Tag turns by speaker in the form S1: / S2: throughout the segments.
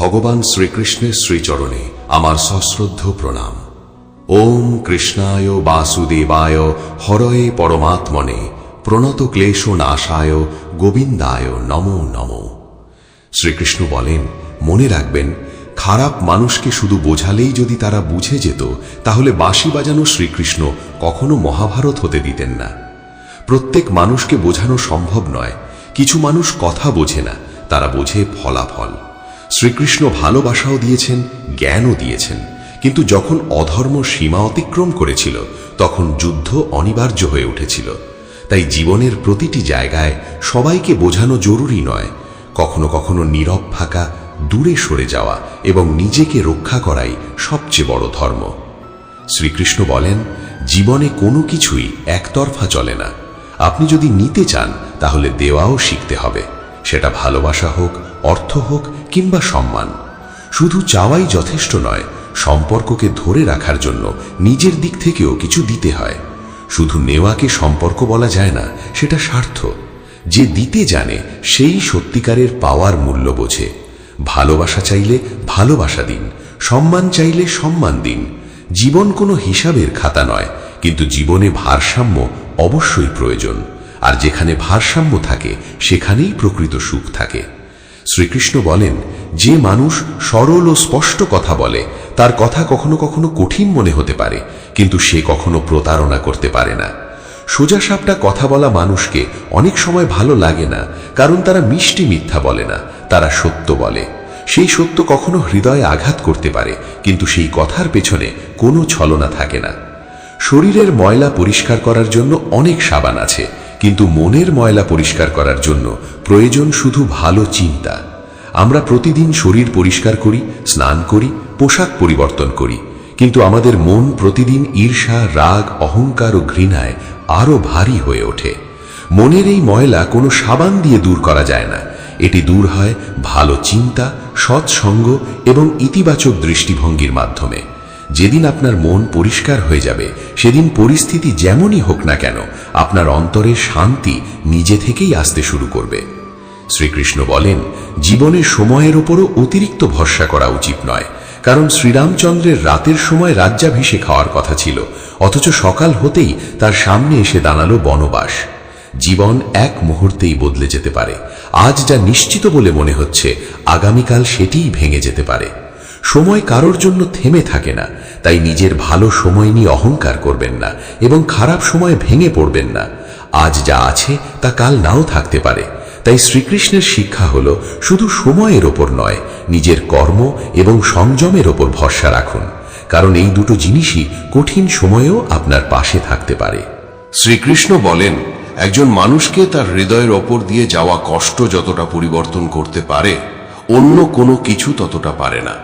S1: ভগবান শ্রীকৃষ্ণের শ্রীচরণে আমার সশ্রদ্ধ প্রণাম। ওম কৃষ্ণায় বাসুদেবায় হরয়ে পরমাত্মনে প্রণত ক্লেশ নাশায় গোবিন্দায় নমো নমো। শ্রীকৃষ্ণ বলেন, মনে রাখবেন, খারাপ মানুষকে শুধু বোঝালেই যদি তারা বুঝে যেত, তাহলে বাঁশি বাজানো শ্রীকৃষ্ণ কখনো মহাভারত হতে দিতেন না। প্রত্যেক মানুষকে বোঝানো সম্ভব নয়। কিছু মানুষ কথা বোঝে না, তারা বোঝে ফলাফল। শ্রীকৃষ্ণ ভালোবাসাও দিয়েছেন, জ্ঞানও দিয়েছেন, কিন্তু যখন অধর্ম সীমা অতিক্রম করেছিল তখন যুদ্ধ অনিবার্য হয়ে উঠেছিল। তাই জীবনের প্রতিটি জায়গায় সবাইকে বোঝানো জরুরি নয়। কখনো কখনো নীরব থাকা, দূরে সরে যাওয়া এবং নিজেকে রক্ষা করাই সবচেয়ে বড় ধর্ম। শ্রীকৃষ্ণ বলেন, জীবনে কোনো কিছুই একতরফা চলে না। আপনি যদি নিতে চান তাহলে দেওয়াও শিখতে হবে, সেটা ভালোবাসা হোক, অর্থ হোক কিংবা সম্মান। শুধু চাওয়াই যথেষ্ট নয়, সম্পর্ককে ধরে রাখার জন্য নিজের দিক থেকেও কিছু দিতে হয়। শুধু নেওয়াকে সম্পর্ক বলা যায় না, সেটা স্বার্থ। যে দিতে জানে সেই সত্যিকারের পাওয়ার মূল্য বোঝে। ভালোবাসা চাইলে ভালোবাসা দিন, সম্মান চাইলে সম্মান দিন। জীবন কোনো হিসাবের খাতা নয়, কিন্তু জীবনে ভারসাম্য অবশ্যই প্রয়োজন। আর যেখানে ভারসাম্য থাকে সেখানেই প্রকৃত সুখ থাকে। শ্রীকৃষ্ণ বলেন, যে মানুষ সরল ও স্পষ্ট কথা বলে তার কথা কখনো কখনো কঠিন মনে হতে পারে, কিন্তু সে কখনো প্রতারণা করতে পারে না। সোজাসাপটা কথা বলা মানুষকে অনেক সময় ভালো লাগে না, কারণ তারা মিষ্টি মিথ্যা বলে না, তারা সত্য বলে। সেই সত্য কখনো হৃদয়ে আঘাত করতে পারে, কিন্তু সেই কথার পেছনে কোনো ছলনা থাকে না। শরীরের ময়লা পরিষ্কার করার জন্য অনেক সাবান আছে, কিন্তু মনের ময়লা পরিষ্কার করার জন্য প্রয়োজন শুধু ভালো চিন্তা। আমরা প্রতিদিন শরীর পরিষ্কার করি, স্নান করি, পোশাক পরিবর্তন করি, কিন্তু আমাদের মন প্রতিদিন ঈর্ষা, রাগ, অহংকার ও ঘৃণায় আরো ভারী হয়ে ওঠে। মনের এই ময়লা কোনো সাবান দিয়ে দূর করা যায় না। এটি দূর হয় ভালো চিন্তা, সৎসঙ্গ এবং ইতিবাচক দৃষ্টিভঙ্গির মাধ্যমে। যেদিন আপনার মন পরিষ্কার হয়ে যাবে, সেদিন পরিস্থিতি যেমনই হোক না কেন, আপনার অন্তরের শান্তি নিজে থেকেই আসতে শুরু করবে। শ্রীকৃষ্ণ বলেন, জীবনের সময়ের ওপরও অতিরিক্ত ভরসা করা উচিত নয়। কারণ শ্রীরামচন্দ্রের রাতের সময় রাজ্যাভিষেক হওয়ার কথা ছিল, অথচ সকাল হতেই তার সামনে এসে দাঁড়ালো বনবাস। জীবন এক মুহূর্তেই বদলে যেতে পারে। আজ যা নিশ্চিত বলে মনে হচ্ছে, আগামীকাল সেটিই ভেঙে যেতে পারে। সময় কারোর জন্য থেমে থাকে না, তাই নিজের ভালো সময় নিয়ে অহংকার করবেন না এবং খারাপ সময় ভেঙে পড়বেন না। আজ যা আছে তা কাল নাও থাকতে পারে। তাই শ্রীকৃষ্ণের শিক্ষা হলো, শুধু সময়ের ওপর নয়, নিজের কর্ম এবং সংযমের ওপর ভরসা রাখুন। কারণ এই দুটো জিনিসই কঠিন সময়েও আপনার পাশে থাকতে পারে।
S2: শ্রীকৃষ্ণ বলেন, একজন মানুষকে তার হৃদয়ের ওপর দিয়ে যাওয়া কষ্ট যতটা পরিবর্তন করতে পারে, অন্য কোনো কিছু ততটা পারে না।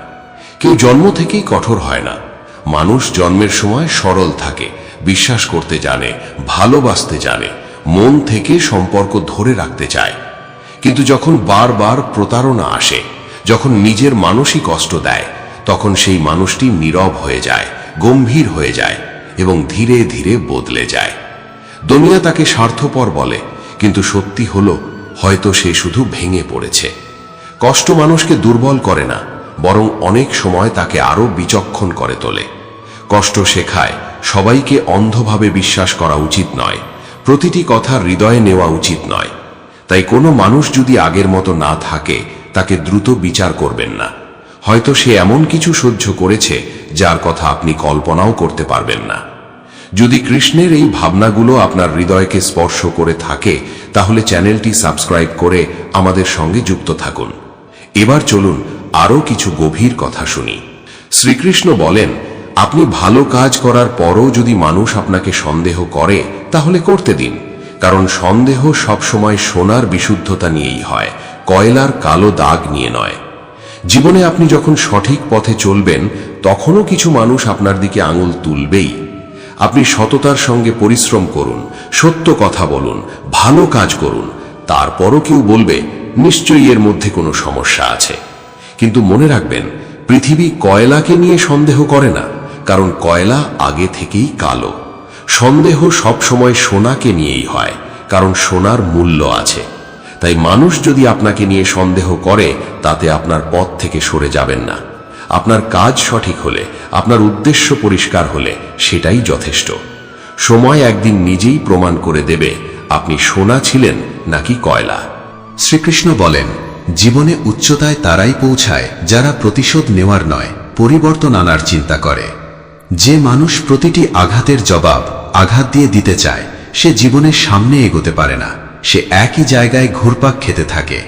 S2: কেউ জন্ম থেকেই কঠোর হয় না। মানুষ জন্মের সময় সরল থাকে, বিশ্বাস করতে জানে, ভালোবাসতে জানে, মন থেকে সম্পর্ক ধরে রাখতে চায়। কিন্তু যখন বারবার প্রতারণা আসে, যখন নিজের মানুষই কষ্ট দেয়, তখন সেই মানুষটি নীরব হয়ে যায়, গম্ভীর হয়ে যায় এবং ধীরে ধীরে বদলে যায়। দুনিয়া তাকে স্বার্থপর বলে, কিন্তু সত্যি হলো হয়তো সে শুধু ভেঙে পড়েছে। কষ্ট মানুষকে দুর্বল করে না, বরং অনেক সময় তাকে আরো বিচক্ষণ করে তোলে। কষ্ট শেখায় সবাইকে অন্ধভাবে বিশ্বাস করা উচিত নয়, প্রতিটি কথা হৃদয়ে নেওয়া উচিত নয়। তাই কোনো মানুষ যদি আগের মতো না থাকে, তাকে দ্রুত বিচার করবেন না। হয়তো সে এমন কিছু সহ্য করেছে যার কথা আপনি কল্পনাও করতে পারবেন না। যদি কৃষ্ণের এই ভাবনাগুলো আপনার হৃদয়কে স্পর্শ করে থাকে, তাহলে চ্যানেলটি সাবস্ক্রাইব করে আমাদের সঙ্গে যুক্ত থাকুন। এবার চলুন আরো কিছু গভীর কথা শুনি। শ্রীকৃষ্ণ বলেন, আপনি ভালো কাজ করার পরও যদি মানুষ আপনাকে সন্দেহ করে, তাহলে করতে দিন। কারণ সন্দেহ সবসময় সোনার বিশুদ্ধতা নিয়েই হয়, কয়লার কালো দাগ নিয়ে নয়। জীবনে আপনি যখন সঠিক পথে চলবেন, তখনও কিছু মানুষ আপনার দিকে আঙুল তুলবেই। আপনি সততার সঙ্গে পরিশ্রম করুন, সত্য কথা বলুন, ভালো কাজ করুন, তারপরও কেউ বলবে নিশ্চয়ই এর মধ্যে কোনো সমস্যা আছে। কিন্তু মনে রাখবেন, পৃথিবী কয়লাকে নিয়ে সন্দেহ করে না, কারণ কয়লা আগে থেকেই কালো। সন্দেহ সবসময় সোনাকে নিয়েই হয়, কারণ সোনার মূল্য আছে। তাই মানুষ যদি আপনাকে নিয়ে সন্দেহ করে তাতে আপনার পথ থেকে সরে যাবেন না। আপনার কাজ সঠিক হলে, আপনার উদ্দেশ্য পরিষ্কার হলে সেটাই যথেষ্ট। সময় একদিন নিজেই প্রমাণ করে দেবে আপনি সোনা ছিলেন নাকি কয়লা।
S1: শ্রীকৃষ্ণ বলেন, জীবনে উচ্চতায় তারাই পৌঁছায় যারা প্রতিশোধ নেওয়ার নয়, পরিবর্তন আনার চিন্তা করে। যে মানুষ প্রতিটি আঘাতের জবাব আঘাত দিয়ে দিতে চায়, সে জীবনের সামনে এগোতে পারে না। সে একই জায়গায় ঘুরপাক খেতে থাকে।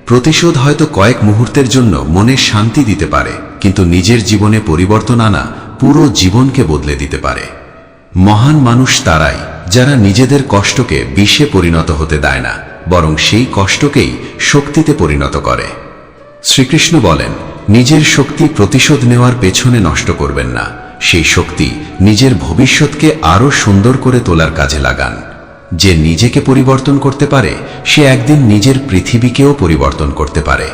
S1: প্রতিশোধ হয়তো কয়েক মুহূর্তের জন্য মনে শান্তি দিতে পারে, কিন্তু নিজের জীবনে পরিবর্তন আনা পুরো জীবনকে বদলে দিতে পারে। মহান মানুষ তারাই যারা নিজেদের কষ্টকে বিষে পরিণত হতে দেয় না, বরং সেই কষ্টকেই শক্তিতে পরিণত করে। শ্রীকৃষ্ণ বলেন, নিজের শক্তি প্রতিশোধ নেওয়ার পেছনে নষ্ট করবেন না। সেই শক্তি নিজের ভবিষ্যৎকে আরো সুন্দর করে তোলার কাজে লাগান। যে নিজেকে পরিবর্তন করতে পারে, সে একদিন নিজের পৃথিবীকেও পরিবর্তন করতে পারে।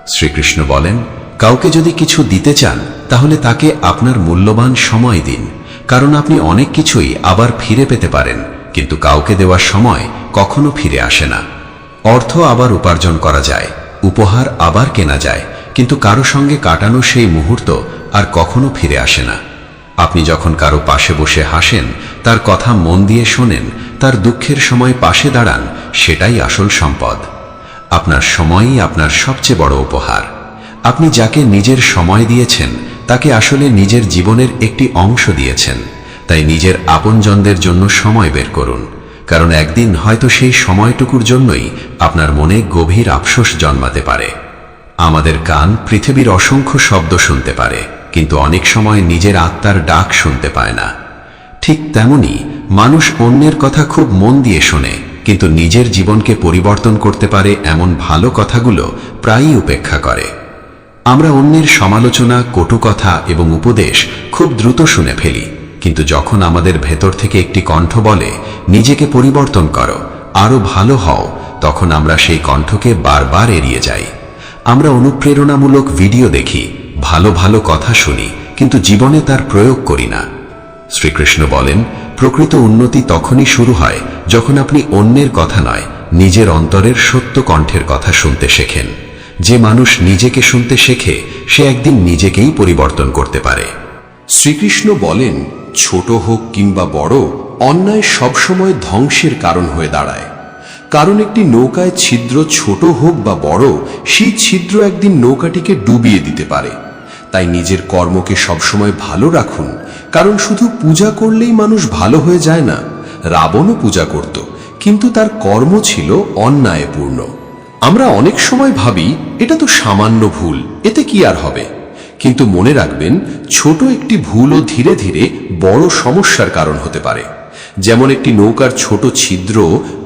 S1: শ্রীকৃষ্ণ বলেন, কাউকে যদি কিছু দিতে চান তাহলে তাকে আপনার মূল্যবান সময় দিন, কারণ আপনি অনেক কিছুই আবার ফিরে পেতে পারেন, কিন্তু কাউকে দেওয়ার সময় কখনো ফিরে আসে না। অর্থ আবার উপার্জন করা যায়, উপহার আবার কেনা যায়, কিন্তু কারো সঙ্গে কাটানো সেই মুহূর্ত আর কখনো ফিরে আসে না। আপনি যখন কারো পাশে বসে হাসেন, তার কথা মন দিয়ে শোনেন, তার দুঃখের সময় পাশে দাঁড়ান, সেটাই আসল সম্পদ। আপনার সময়ই আপনার সবচেয়ে বড় উপহার। আপনি যাকে নিজের সময় দিয়েছেন তাকে আসলে নিজের জীবনের একটি অংশ দিয়েছেন। তাই নিজের আপনজনদের জন্য সময় বের করুন, কারণ একদিন হয়তো সেই সময়টুকুর জন্যই আপনার মনে গভীর আফসোস জন্মাতে পারে। আমাদের কান পৃথিবীর অসংখ্য শব্দ শুনতে পারে, কিন্তু অনেক সময় নিজের আত্মার ডাক শুনতে পায় না। ঠিক তেমনি মানুষ অন্যের কথা খুব মন দিয়ে শোনে, কিন্তু নিজের জীবনকে পরিবর্তন করতে পারে এমন ভালো কথাগুলো প্রায়ই উপেক্ষা করে। আমরা অন্যের সমালোচনা, কটু কথা এবং উপদেশ খুব দ্রুত শুনে ফেলি, কিন্তু যখন আমাদের ভেতর থেকে একটি কণ্ঠ বলে, নিজেকে পরিবর্তন করো, আরো ভালো হও, তখন আমরা সেই কণ্ঠকে বারবার এড়িয়ে যাই। আমরা অনুপ্রেরণামূলক ভিডিও দেখি, ভালো ভালো কথা শুনি, কিন্তু জীবনে তার প্রয়োগ করি না। শ্রীকৃষ্ণ বলেন, প্রকৃত উন্নতি তখনই শুরু হয় যখন আপনি অন্যের কথা নয়, নিজের অন্তরের সত্য কণ্ঠের কথা শুনতে শেখেন। যে মানুষ নিজেকে শুনতে শেখে, সে একদিন নিজেকেই পরিবর্তন করতে পারে।
S2: শ্রীকৃষ্ণ বলেন, ছোট হোক কিংবা বড়, অন্যায় সবসময় ধ্বংসের কারণ হয়ে দাঁড়ায়। কারণ একটি নৌকায় ছিদ্র ছোট হোক বা বড়, সেই ছিদ্র একদিন নৌকাটিকে ডুবিয়ে দিতে পারে। তাই নিজের কর্মকে সবসময় ভালো রাখুন, কারণ শুধু পূজা করলেই মানুষ ভালো হয়ে যায় না। রাবণও পূজা করত, কিন্তু তার কর্ম ছিল অন্যায় পূর্ণ। আমরা অনেক সময় ভাবি, এটা তো সামান্য ভুল, এতে কি আর হবে। কিন্তু মনে রাখবেন, ছোট একটি ভুলও ধীরে ধীরে বড় সমস্যার কারণ হতে পারে। যেমন একটি নৌকার ছোট ছিদ্র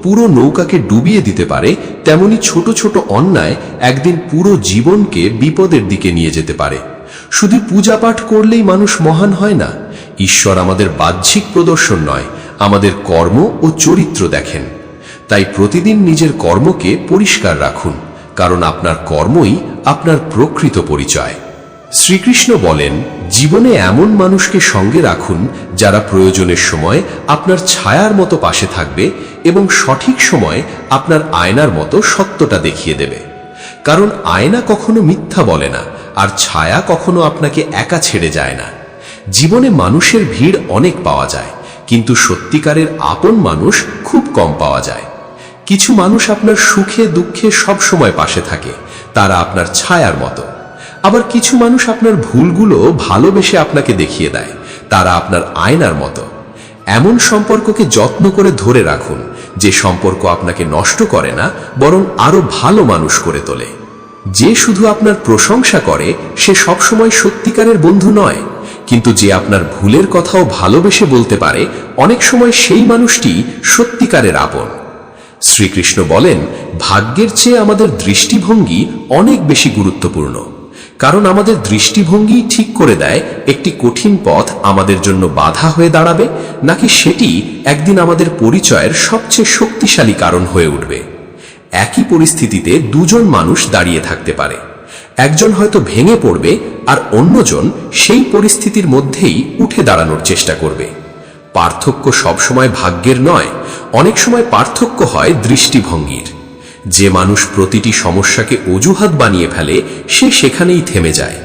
S2: পুরো নৌকাকে ডুবিয়ে দিতে পারে, তেমনি ছোট ছোট অন্যায় একদিন পুরো জীবনকে বিপদের দিকে নিয়ে যেতে পারে। শুধু পূজা পাঠ করলেই মানুষ মহান হয় না। ঈশ্বর আমাদের বাহ্যিক প্রদর্শন নয়, আমাদের কর্ম ও চরিত্র দেখেন। তাই প্রতিদিন নিজের কর্মকে পরিষ্কার রাখুন, কারণ আপনার কর্মই আপনার প্রকৃত পরিচয়। শ্রীকৃষ্ণ বলেন, জীবনে এমন মানুষকে সঙ্গে রাখুন যারা প্রয়োজনের সময় আপনার ছায়ার মতো পাশে থাকবে এবং সঠিক সময় আপনার আয়নার মতো সত্যটা দেখিয়ে দেবে। কারণ আয়না কখনো মিথ্যা বলে না, আর ছায়া কখনো আপনাকে একা ছেড়ে যায় না। জীবনে মানুষের ভিড় অনেক পাওয়া যায়, কিন্তু সত্যিকারের আপন মানুষ খুব কম পাওয়া যায়। কিছু মানুষ আপনার সুখে দুঃখে সব সময় পাশে থাকে, তারা আপনার ছায়ার মতো। আবার কিছু মানুষ আপনার ভুলগুলো ভালোবেসে আপনাকে দেখিয়ে দেয়, তারা আপনার আয়নার মতো। এমন সম্পর্ককে যত্ন করে ধরে রাখুন, যে সম্পর্ক আপনাকে নষ্ট করে না, বরং আরো ভালো মানুষ করে তোলে। যে শুধু আপনার প্রশংসা করে, সে সবসময় সত্যিকারের বন্ধু নয়, কিন্তু যে আপনার ভুলের কথাও ভালোবেসে বলতে পারে, অনেক সময় সেই মানুষটি সত্যিকারের আপন। শ্রীকৃষ্ণ বলেন, ভাগ্যের চেয়ে আমাদের দৃষ্টিভঙ্গি অনেক বেশি গুরুত্বপূর্ণ। কারণ আমাদের দৃষ্টিভঙ্গি ঠিক করে দেয় একটি কঠিন পথ আমাদের জন্য বাধা হয়ে দাঁড়াবে, নাকি সেটি একদিন আমাদের পরিচয়ের সবচেয়ে শক্তিশালী কারণ হয়ে উঠবে। একই পরিস্থিতিতে দুজন মানুষ দাঁড়িয়ে থাকতে পারে, একজন হয়তো ভেঙে পড়বে আর অন্যজন সেই পরিস্থিতির মধ্যেই উঠে দাঁড়ানোর চেষ্টা করবে। পার্থক্য সবসময় ভাগ্যের নয়, অনেক সময় পার্থক্য হয় দৃষ্টিভঙ্গির।
S3: যে মানুষ প্রতিটি সমস্যাকে অজুহাত বানিয়ে ফেলে সে সেখানেই থেমে যায়,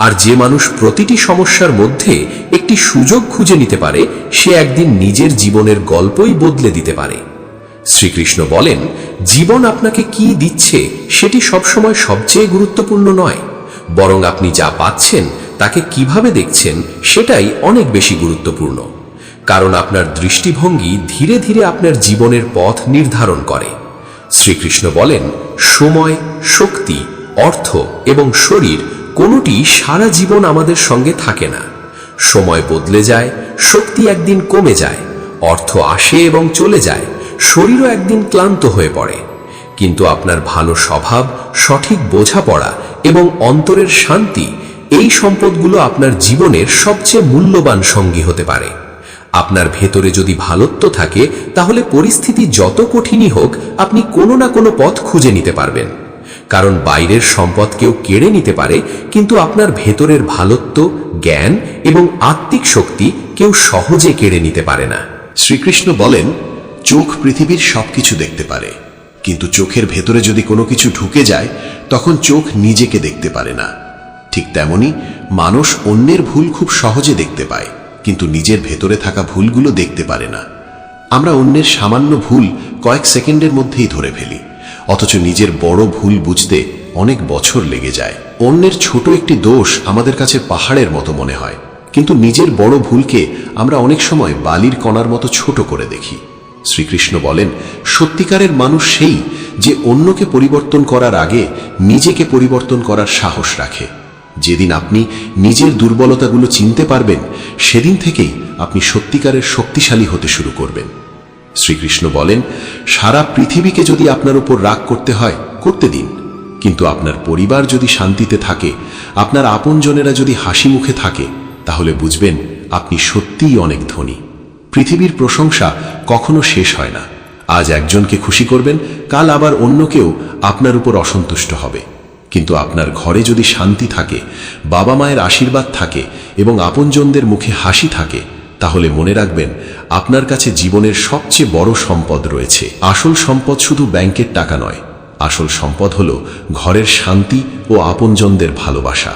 S3: আর যে মানুষ প্রতিটি সমস্যার মধ্যে একটি সুযোগ খুঁজে নিতে পারে সে একদিন নিজের জীবনের গল্পই বদলে দিতে পারে। শ্রীকৃষ্ণ বলেন, জীবন আপনাকে কি দিচ্ছে সেটি সবসময় সবচেয়ে গুরুত্বপূর্ণ নয়, বরং আপনি যা পাচ্ছেন তাকে কিভাবে দেখছেন সেটাই অনেক বেশি গুরুত্বপূর্ণ। কারণ আপনার দৃষ্টিভঙ্গি ধীরে ধীরে আপনার জীবনের পথ নির্ধারণ করে। শ্রীকৃষ্ণ বলেন, সময়, শক্তি, অর্থ এবং শরীর কোনোটি সারা জীবন আমাদের সঙ্গে থাকে না। সময় বদলে যায়, শক্তি একদিন কমে যায়, অর্থ আসে এবং চলে যায়, শরীরও একদিন ক্লান্ত হয়ে পড়ে। কিন্তু আপনার ভালো স্বভাব, সঠিক বোঝাপড়া এবং অন্তরের শান্তি, এই সম্পদগুলো আপনার জীবনের সবচেয়ে মূল্যবান সঙ্গী হতে পারে। আপনার ভেতরে যদি ভালোত্ব থাকে তাহলে পরিস্থিতি যত কঠিনই হোক আপনি কোনো না কোনো পথ খুঁজে নিতে পারবেন। কারণ বাইরের সম্পদ কেউ কেড়ে নিতে পারে, কিন্তু আপনার ভেতরের ভালোত্ব, জ্ঞান এবং আত্মিক শক্তি কেউ সহজে কেড়ে নিতে পারে না।
S4: শ্রীকৃষ্ণ বলেন, চোখ পৃথিবীর সবকিছু দেখতে পারে, কিন্তু চোখের ভেতরে যদি কোনো কিছু ঢুকে যায় তখন চোখ নিজেকে দেখতে পারে না। ঠিক তেমনি মানুষ অন্যের ভুল খুব সহজে দেখতে পায়, কিন্তু নিজের ভেতরে থাকা ভুলগুলো দেখতে পারে না। আমরা অন্যের সামান্য ভুল কয়েক সেকেন্ডের মধ্যেই ধরে ফেলি, অথচ নিজের বড় ভুল বুঝতে অনেক বছর লেগে যায়। অন্যের ছোট একটি দোষ আমাদের কাছে পাহাড়ের মতো মনে হয়, কিন্তু নিজের বড় ভুলকে আমরা অনেক সময় বালির কণার মতো ছোট করে দেখি। শ্রীকৃষ্ণ বলেন, সত্যিকারের মানুষ সেই যে অন্যকে পরিবর্তন করার আগে নিজেকে পরিবর্তন করার সাহস রাখে। যেদিন আপনি নিজের দুর্বলতাগুলো চিনতে পারবেন, সেদিন থেকেই আপনি সত্যিকারের শক্তিশালী হতে শুরু করবেন। শ্রীকৃষ্ণ বলেন, সারা পৃথিবীকে যদি আপনার উপর রাগ করতে হয় করতে দিন, কিন্তু আপনার পরিবার যদি শান্তিতে থাকে, আপনার আপনজনেরা যদি হাসি মুখে থাকে, তাহলে বুঝবেন আপনি সত্যিই অনেক ধনী। পৃথিবীর প্রশংসা কখনো শেষ হয় না। আজ একজনকে খুশি করবেন, কাল আবার অন্য কেউ আপনার উপর অসন্তুষ্ট হবে। কিন্তু আপনার ঘরে যদি শান্তি থাকে, বাবা মায়ের আশীর্বাদ থাকে এবং আপনজনদের মুখে হাসি থাকে, তাহলে মনে রাখবেন আপনার কাছে জীবনের সবচেয়ে বড় সম্পদ রয়েছে। আসল সম্পদ শুধু ব্যাংকের টাকা নয়, আসল সম্পদ হলো ঘরের শান্তি ও আপনজনদের ভালোবাসা।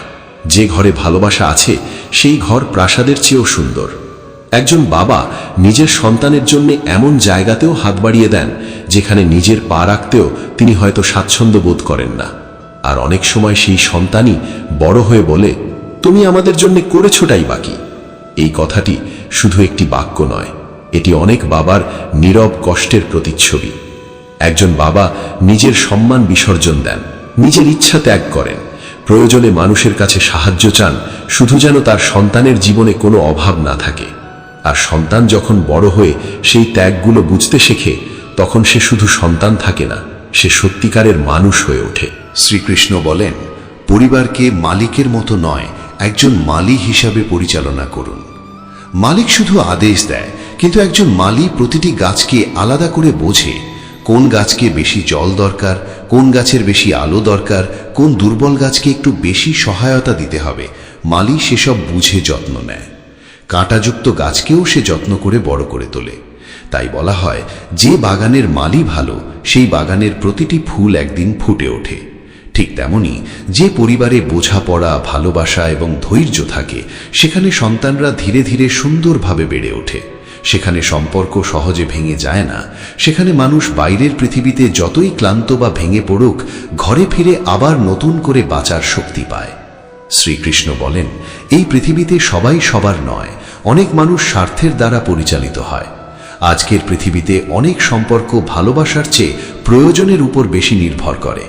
S4: যে ঘরে ভালোবাসা আছে সেই ঘর প্রাসাদের চেয়েও সুন্দর। একজন বাবা নিজের সন্তানের জন্য এমন জায়গাতেও হাত বাড়িয়ে দেন যেখানে নিজের পা রাখতেও তিনি হয়তো স্বাচ্ছন্দ্য বোধ করেন না। আর অনেক সময় সেই সন্তানই বড় হয়ে বলে, তুমি আমাদের জন্য করেছোটাই বাকি। এই কথাটি শুধু একটি বাক্য নয়, এটি অনেক বাবার নীরব কষ্টের প্রতিচ্ছবি। একজন বাবা নিজের সম্মান বিসর্জন দেন, নিজের ইচ্ছা ত্যাগ করেন, প্রয়োজনে মানুষের কাছে সাহায্য চান, শুধু যেন তার সন্তানের জীবনে কোনো অভাব না থাকে। আর সন্তান যখন বড় হয়ে সেই ত্যাগগুলো বুঝতে শেখে, তখন সে শুধু সন্তান থাকে না, সে সত্যিকারের মানুষ হয়ে ওঠে।
S5: শ্রীকৃষ্ণ বলেন, পরিবারকে মালিকের মতো নয়, একজন মালি হিসাবে পরিচালনা করুন। মালিক শুধু আদেশ দেয়, কিন্তু একজন মালি প্রতিটি গাছকে আলাদা করে বোঝে। কোন গাছকে বেশি জল দরকার, কোন গাছের বেশি আলো দরকার, কোন দুর্বল গাছকে একটু বেশি সহায়তা দিতে হবে, মালি সেসব বুঝে যত্ন নেয়। কাঁটাযুক্ত গাছকেও সে যত্ন করে বড় করে তোলে। তাই বলা হয়, যে বাগানের মালি ভালো, সেই বাগানের প্রতিটি ফুল একদিন ফুটে ওঠে। ঠিক তেমনি যে পরিবারে বোঝাপড়া, ভালোবাসা এবং ধৈর্য থাকে, সেখানে সন্তানরা ধীরে ধীরে সুন্দরভাবে বেড়ে ওঠে। সেখানে সম্পর্ক সহজে ভেঙে যায় না। সেখানে মানুষ বাইরের পৃথিবীতে যতই ক্লান্ত বা ভেঙে পড়ুক, ঘরে ফিরে আবার নতুন করে বাঁচার শক্তি পায়। শ্রীকৃষ্ণ বলেন, এই পৃথিবীতে সবাই সবার নয়, অনেক মানুষ স্বার্থের দ্বারা পরিচালিত হয়। আজকের পৃথিবীতে অনেক সম্পর্ক ভালোবাসার চেয়ে প্রয়োজনের উপর বেশি নির্ভর করে।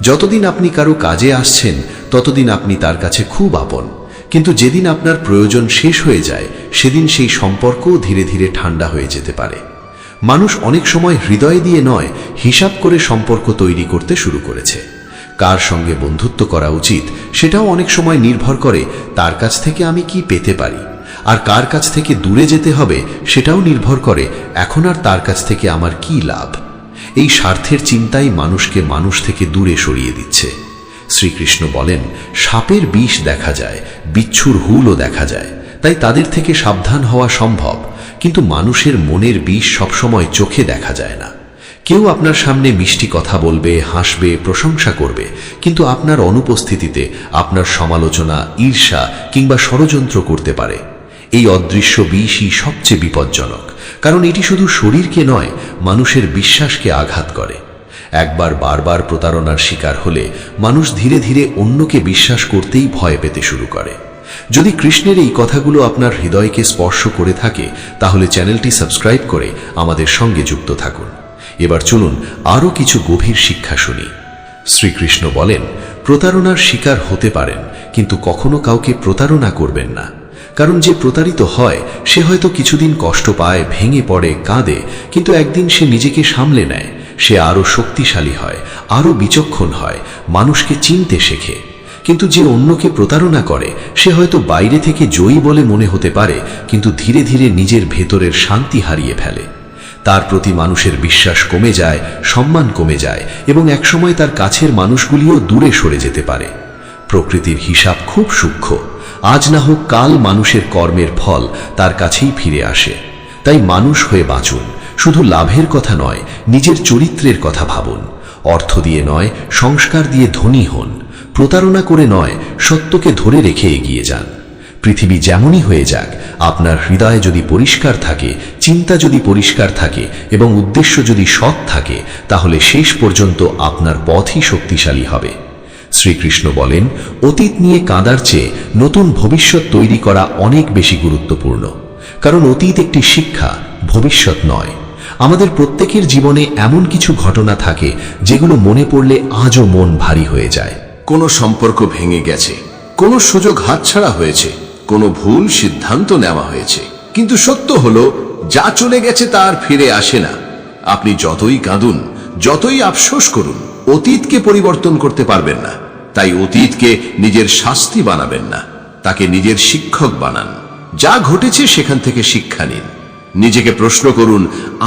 S5: যতদিন আপনি কারো কাজে আসছেন, ততদিন আপনি তার কাছে খুব আপন, কিন্তু যেদিন আপনার প্রয়োজন শেষ হয়ে যায়, সেদিন সেই সম্পর্কও ধীরে ধীরে ঠান্ডা হয়ে যেতে পারে। মানুষ অনেক সময় হৃদয় দিয়ে নয়, হিসাব করে সম্পর্ক তৈরি করতে শুরু করেছে। কার সঙ্গে বন্ধুত্ব করা উচিত সেটাও অনেক সময় নির্ভর করে তার কাছ থেকে আমি কি পেতে পারি, আর কার কাছ থেকে দূরে যেতে হবে সেটাও নির্ভর করে এখন আর তার কাছ থেকে আমার কি লাভ। এই স্বার্থের চিন্তাই মানুষকে মানুষ থেকে দূরে সরিয়ে দিচ্ছে। শ্রীকৃষ্ণ বলেন, সাপের বিষ দেখা যায়, বিচ্ছুর হুলও দেখা যায়, তাই তাদের থেকে সাবধান হওয়া সম্ভব, কিন্তু মানুষের মনের বিষ সবসময় চোখে দেখা যায় না।
S4: কেউ আপনার সামনে মিষ্টি কথা বলবে, হাসবে, প্রশংসা করবে, কিন্তু আপনার অনুপস্থিতিতে আপনার সমালোচনা, ঈর্ষা কিংবা ষড়যন্ত্র করতে পারে। এই অদৃশ্য বিষই সবচেয়ে বিপজ্জনক, কারণ এটি শুধু শরীরকে নয়, মানুষের বিশ্বাসকে আঘাত করে। একবার বারবার প্রতারণার শিকার হলে মানুষ ধীরে ধীরে অন্যকে বিশ্বাস করতেই ভয় পেতে শুরু করে। যদি কৃষ্ণের এই কথাগুলো আপনার হৃদয়কে স্পর্শ করে থাকে, তাহলে চ্যানেলটি সাবস্ক্রাইব করে আমাদের সঙ্গে যুক্ত থাকুন। এবার চলুন আরও কিছু গভীর শিক্ষা শুনি। শ্রীকৃষ্ণ বলেন, প্রতারণার শিকার হতে পারেন, কিন্তু কখনো কাউকে প্রতারণা করবেন না। কারণ যে প্রতারিত হয় সে হয়তো কিছুদিন কষ্ট পায়, ভেঙে পড়ে, কাঁদে, কিন্তু একদিন সে নিজেকে সামলে নেয়। সে আরও শক্তিশালী হয়, আরও বিচক্ষণ হয়, মানুষকে চিনতে শেখে। কিন্তু যে অন্যকে প্রতারণা করে সে হয়তো বাইরে থেকে জয়ী বলে মনে হতে পারে, কিন্তু ধীরে ধীরে নিজের ভেতরের শান্তি হারিয়ে ফেলে। তার প্রতি মানুষের বিশ্বাস কমে যায়, সম্মান কমে যায়, এবং একসময় তার কাছের মানুষগুলিও দূরে সরে যেতে পারে। প্রকৃতির হিসাব খুব সূক্ষ্ম। আজ না হোক কাল মানুষের কর্মের ফল তার কাছেই ফিরে আসে। তাই মানুষ হয়ে বাঁচুন, শুধু লাভের কথা নয়, নিজের চরিত্রের কথা ভাবুন। অর্থ দিয়ে নয়, সংস্কার দিয়ে ধনী হন। প্রতারণা করে নয়, সত্যকে ধরে রেখে এগিয়ে যান। পৃথিবী যেমনই হয়ে যাক, আপনার হৃদয় যদি পরিষ্কার থাকে, চিন্তা যদি পরিষ্কার থাকে এবং উদ্দেশ্য যদি সৎ থাকে, তাহলে শেষ পর্যন্ত আপনার পথই শক্তিশালী হবে। শ্রীকৃষ্ণ বলেন, অতীত নিয়ে কাঁদার চেয়ে নতুন ভবিষ্যৎ তৈরি করা অনেক বেশি গুরুত্বপূর্ণ। কারণ অতীত একটি শিক্ষা, ভবিষ্যৎ নয়। আমাদের প্রত্যেকের জীবনে এমন কিছু ঘটনা থাকে যেগুলো মনে পড়লে আজও মন ভারী হয়ে যায়।
S2: কোনো সম্পর্ক ভেঙে গেছে, কোনো সুযোগ হাতছাড়া হয়েছে, কোনো ভুল সিদ্ধান্ত নেওয়া হয়েছে। কিন্তু সত্য হলো, যা চলে গেছে তা আর ফিরে আসে না। আপনি যতই কাঁদুন, যতই আফসোস করুন, অতীতকে পরিবর্তন করতে পারবেন না। তাই অতীতকে নিজের শাস্তি বানাবেন না, তাকে নিজের শিক্ষক বানান। যা ঘটেছে সেখান থেকে শিক্ষা নিন। নিজেকে প্রশ্ন করুন,